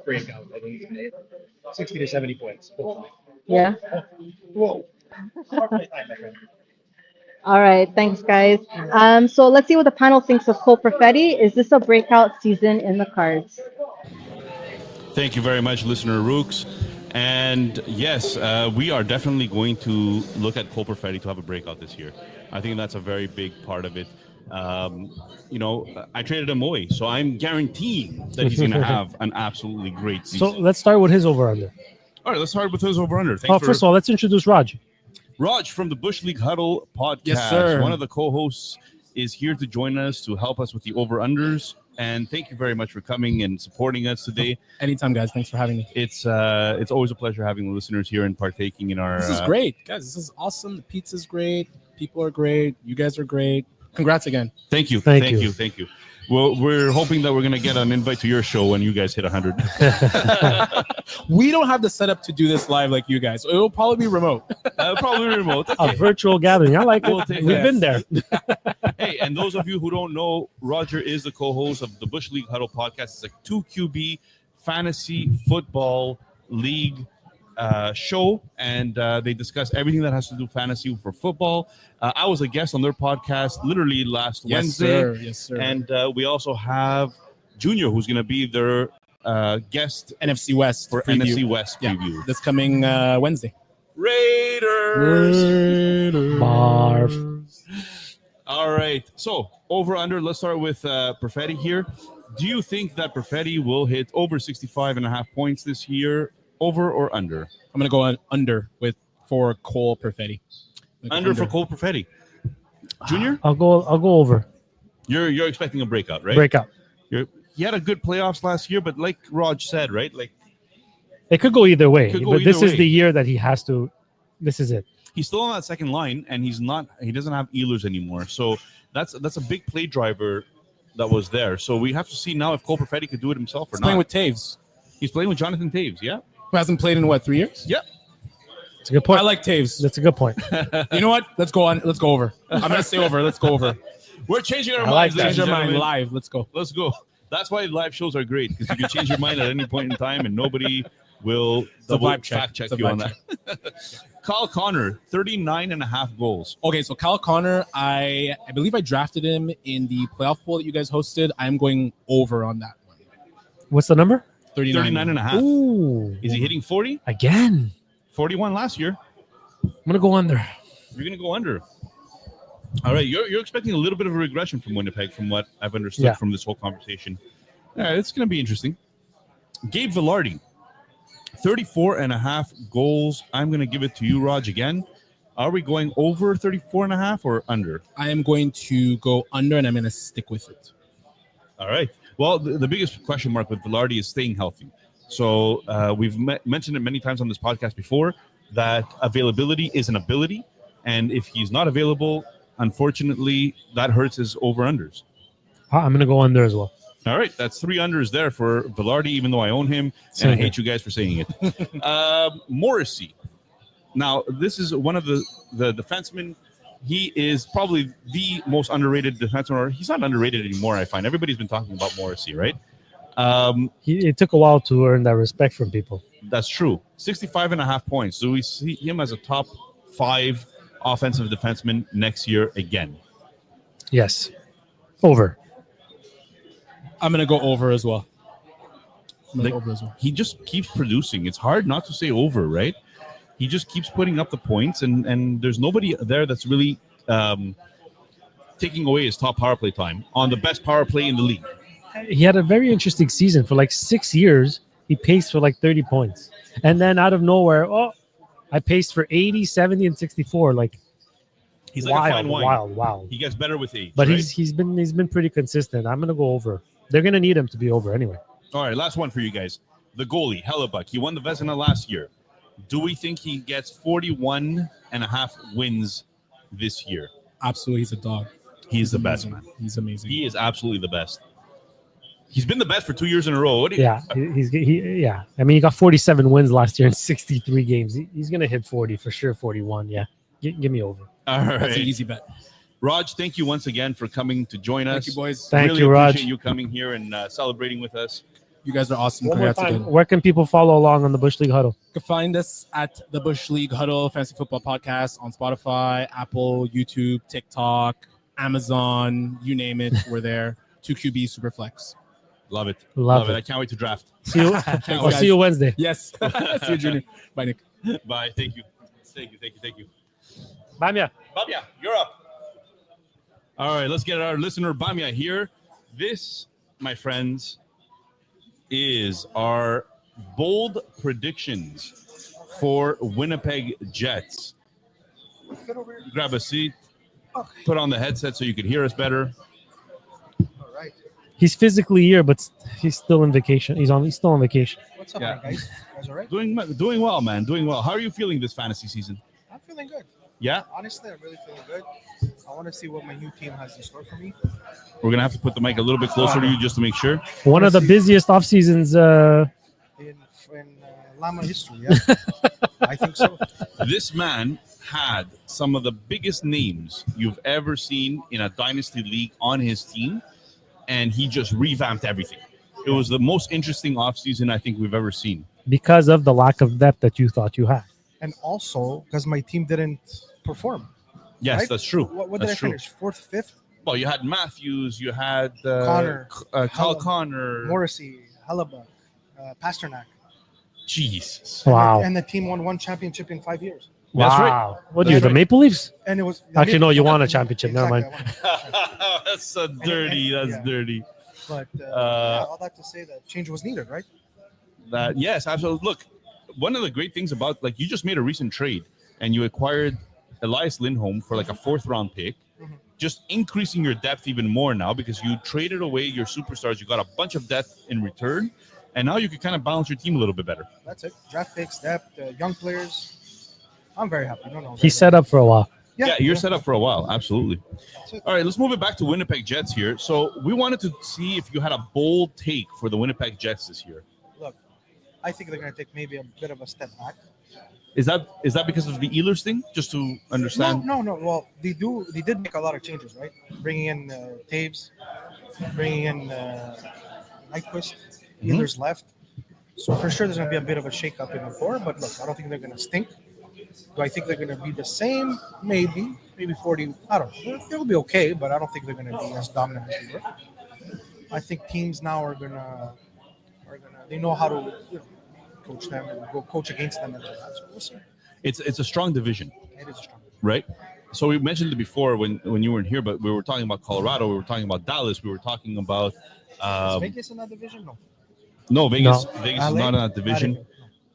break out. I think he's going to hit 60 to 70 points. Hopefully. Yeah. Whoa. Hard play time, my friend. All right, thanks, guys. So let's see what the panel thinks of Cole Perfetti. Is this a breakout season in the cards? Thank you very much, listener Rooks. And yes, we are definitely going to look at Cole Perfetti to have a breakout this year. I think that's a very big part of it. I traded him away, so I'm guaranteeing that he's going to have an absolutely great season. So let's start with his over-under. All right, let's start with his over-under. First of all, let's introduce Raj. Raj from the Bush League Huddle podcast. Yes, sir. One of the co-hosts is here to join us to help us with the over-unders. And thank you very much for coming and supporting us today. Anytime, guys. Thanks for having me. It's always a pleasure having the listeners here and partaking in our... This is great. Guys, this is awesome. The pizza's great. People are great. You guys are great. Congrats again. Thank you. Thank you. Well, we're hoping that we're going to get an invite to your show when you guys hit 100. We don't have the setup to do this live like you guys. It will probably be remote. Probably remote. A virtual gathering. I like We'll it. take We've that. been there. Hey, and those of you who don't know, Roger is the co-host of the Bush League Huddle podcast. It's a 2QB fantasy football league show, and they discuss everything that has to do fantasy for football. I was a guest on their podcast literally last Wednesday. Yes, sir. And we also have Junior, who's going to be their guest NFC West for preview. NFC West preview. This coming Wednesday. Raiders. Barf. All right. So over under. Let's start with Perfetti here. Do you think that Perfetti will hit over 65.5 points this year? Over or under? I'm going to go on under for Cole Perfetti. Under for Cole Perfetti. Junior? I'll go over. You're expecting a breakout, right? Breakout. He had a good playoffs last year, but like Raj said, right? Like It could go either way. Could go But this either is way. the year that he has to. This is it. he's still on that second line, and he doesn't have Ehlers anymore. So that's a big play driver that was there. So we have to see now if Cole Perfetti could do it himself or He's not. playing with Taves. He's playing with Jonathan Taves, yeah. Who hasn't played in 3 years? Yep. It's a good point. I like Taves. That's a good point. You know what? Let's go on. Let's go over. I'm gonna say over. Let's go over. We're changing our I like minds. that. ladies Change and your mind gentlemen. live. Let's go. Let's go. That's why live shows are great, because you can change your mind at any point in time, and nobody will a vibe check. fact check It's a you on vibe that. Kyle Connor, 39.5 goals. Okay, so Kyle Connor, I believe I drafted him in the playoff poll that you guys hosted. I'm going over on that one. What's the number? 39.5. Ooh. Is he hitting 40? Again. 41 last year. I'm going to go under. You're going to go under. All right, you're expecting a little bit of a regression from Winnipeg, from what I've understood Yeah. from this whole conversation. All right, it's going to be interesting. Gabe Velarde, 34.5 goals. I'm going to give it to you, Raj, again. Are we going over 34.5 or under? I am going to go under, and I'm going to stick with it. All right. Well, the biggest question mark with Velarde is staying healthy. So we've mentioned it many times on this podcast before that availability is an ability. And if he's not available, unfortunately, that hurts his over-unders. I'm going to go under as well. All right. That's 3 unders there for Velarde, even though I own him. Same And I here. hate you guys for saying it. Morrissey. Now, this is one of the defensemen. He is probably the most underrated defenseman. Or he's not underrated anymore, I find. Everybody's been talking about Morrissey, right? It took a while to earn that respect from people. That's true. 65.5 points. Do we see him as a top 5 offensive defenseman next year again? Yes. Over. I'm going to go over as well. Like, he just keeps producing. It's hard not to say over, right? He just keeps putting up the points, and there's nobody there that's really taking away his top power play time on the best power play in the league. He had a very interesting season. For like 6 years, he paced for like 30 points. And then out of nowhere, I paced for 80, 70, and 64. Like, He's like a fine wine. wild. He gets better with age. But right? he's been pretty consistent. I'm gonna go over. They're gonna need him to be over anyway. All right, last one for you guys. The goalie, Hellebuck. He won the Vezina last year. Do we think he gets 41.5 wins this year? Absolutely, he's a dog. He's the best, man. He's amazing. He is absolutely the best. He's been the best for 2 years in a row. What do you, Yeah, yeah. I mean, he got 47 wins last year in 63 games. He's gonna hit 40 for sure. 41. Yeah, give me over. All right, That's an easy bet. Raj, thank you once again for coming to join us. Thank you, boys. Thank really you, Raj. appreciate you coming here and celebrating with us. You guys are awesome. One more Congrats time, again. where can people follow along on the Bush League Huddle? You can find us at the Bush League Huddle Fantasy Football Podcast on Spotify, Apple, YouTube, TikTok, Amazon, you name it. We're there. 2QB Superflex. Love it. Love it. I can't wait to draft. See you. I'll see you Wednesday. Yes. See you, Junior. Bye, Nick. Bye. Thank you. Thank you. Bamia. Bamia, you're up. All right, let's get our listener Bamia here. This, my friends, is our bold predictions for Winnipeg Jets. Grab a seat, put on the headset so you can hear us better. He's physically here, but he's still on vacation. He's still on vacation. What's up, Yeah. guys? Guys, all right? Doing well, man. Doing well. How are you feeling this fantasy season? I'm feeling good. Yeah? Honestly, I'm really feeling good. I want to see what my new team has in store for me. We're going to have to put the mic a little bit closer to you just to make sure. One of the busiest off seasons. In Lama history, yeah. I think so. This man had some of the biggest names you've ever seen in a dynasty league on his team, and he just revamped everything. It was the most interesting offseason I think we've ever seen. Because of the lack of depth that you thought you had. And also because my team didn't perform. Yes, right? that's true. What did I finish? Fourth, fifth? Well, you had Matthews, you had Connor, Kyle Connor, Morrissey, Hellebuck, Pasternak. Jesus. Wow. And the team won one championship in 5 years. That's right. Wow. What are you, the Maple Leafs? And it was Actually, no, you won a championship. Never mind. That's so dirty. That's dirty. But all that to say that change was needed, right? That yes, absolutely. Look, one of the great things about you just made a recent trade and you acquired Elias Lindholm for like a 4th round pick, just increasing your depth even more now because you traded away your superstars. You got a bunch of depth in return, and now you can kind of balance your team a little bit better. That's it. Draft picks, depth, young players. I'm very happy. He's set up for a while. Yeah, you're set up for a while. Absolutely. All right, let's move it back to Winnipeg Jets here. So we wanted to see if you had a bold take for the Winnipeg Jets this year. Look, I think they're going to take maybe a bit of a step back. Is that because of the Ehlers thing? Just to understand. No. Well, they did make a lot of changes, right? Bringing in Taves, bringing in Nyquist. Ehlers left. So for sure there's going to be a bit of a shakeup in the core. But look, I don't think they're going to stink. Do I think they're going to be the same? Maybe 40. I don't know. They'll be okay, but I don't think they're going to be as dominant as they were. I think teams now are going to they know how to coach them and go coach against them. And so we'll see. It's a strong division. It is a strong division. Right? So we mentioned it before when you weren't here, but we were talking about Colorado, we were talking about Dallas, we were talking about is Vegas in that division? No, Vegas. No. Vegas is not in that division.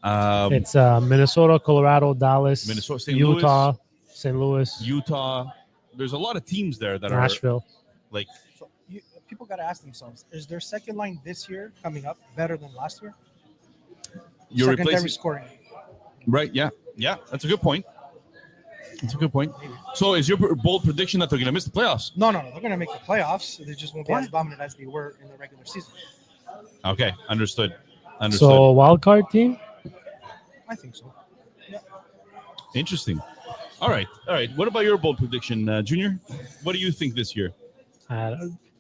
It's Minnesota, Colorado, Dallas, Minnesota, St. Utah, Louis, St. Louis, Utah. There's a lot of teams there that Nashville. are like. So people got to ask themselves: is their second line this year coming up better than last year? You're Secondary replacing scoring. Right? Yeah. That's a good point. So, is your bold prediction that they're going to miss the playoffs? No. They're going to make the playoffs. They just won't be as dominant as they were in the regular season. Okay, understood. So, wild card team. I think so. Yeah. Interesting. All right. What about your bold prediction, Junior? What do you think this year?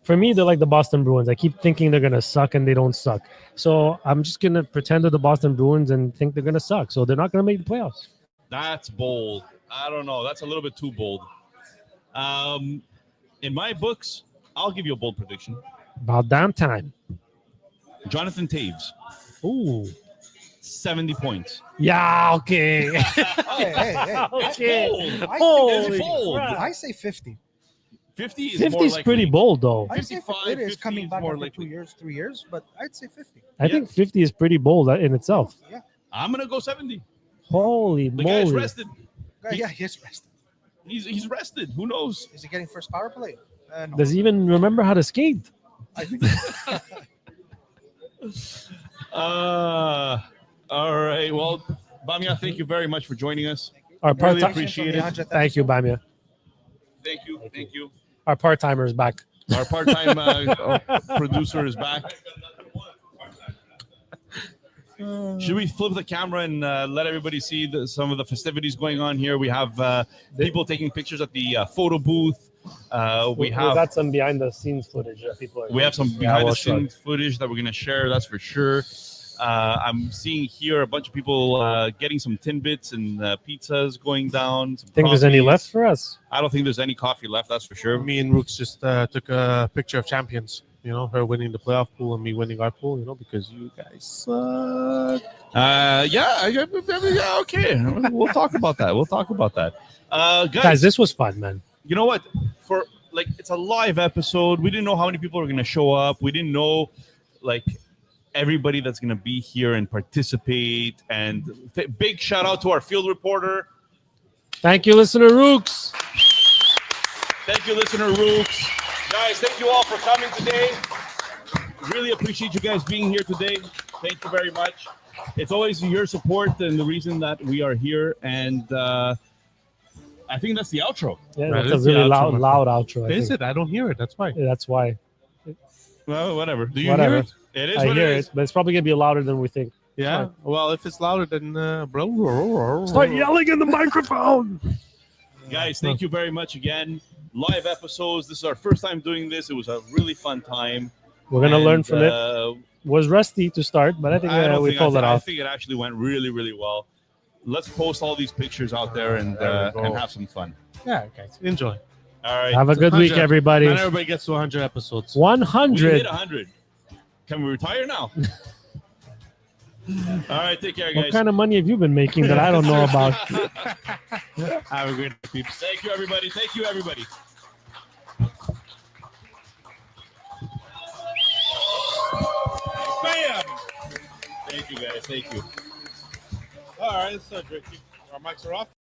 For me, they're like the Boston Bruins. I keep thinking they're going to suck, and they don't suck. So I'm just going to pretend they're the Boston Bruins and think they're going to suck. So they're not going to make the playoffs. That's bold. I don't know. That's a little bit too bold. In my books, I'll give you a bold prediction. About damn time. Jonathan Taves. Ooh. 70 points. Yeah, okay. Hey. Okay. Holy bold. I say 50. 50 is 50 more is likely. pretty bold, though. I say 50. It is 50 coming back more after likely. 2 years, 3 years, but I'd say 50. I think 50 is pretty bold in itself. Yeah. I'm going to go 70. Holy The guy's moly. rested. Yeah, he's rested. He's rested. Who knows? Is he getting first power play? No. Does he even remember how to skate? I think. All right. Well, Bamia, thank you very much for joining us. Our Really part-time- appreciate it. Thank you, Bamia. Thank you. Our part-timer is back. Our part-time producer is back. Should we flip the camera and let everybody see some of the festivities going on here? We have people taking pictures at the photo booth. We got some behind-the-scenes footage that people are. We have some behind-the-scenes footage that we're going to share. That's for sure. I'm seeing here a bunch of people getting some Timbits and pizzas going down. Think there's any left for us? I don't think there's any coffee left. That's for sure. Me and Rooks just took a picture of champions. You know, her winning the playoff pool and me winning our pool. You know, because you guys suck. Yeah. Okay. We'll talk about that. Guys, this was fun, man. You know what? It's a live episode. We didn't know how many people were going to show up. We didn't know, everybody that's going to be here and participate. And big shout out to our field reporter. Thank you, listener Rooks. Guys, thank you all for coming today. Really appreciate you guys being here today. Thank you very much. It's always your support and the reason that we are here. And I think that's the outro. Yeah, that's a really loud outro. Is it? I don't hear it. That's why. Yeah, that's why. Well, whatever. Do you hear it? It is I what hear it is. but it's probably going to be louder than we think. Yeah. Well, if it's louder than bro. Start yelling in the microphone. Guys, thank you very much again. Live episodes. This is our first time doing this. It was a really fun time. We're going to learn from it. Was rusty to start, but I think we pulled it off. I think it actually went really, really well. Let's post all these pictures out there and have some fun. Yeah, guys. Enjoy. All right. Have a good week, everybody. Not everybody gets to 100 episodes. 100. We hit 100. Can we retire now? All right, take care, guys. What kind of money have you been making that I don't know about? Have a great peeps. Thank you, everybody. Bam! Thank you, guys. Thank you. All right, let's start drinking. Our mics are off.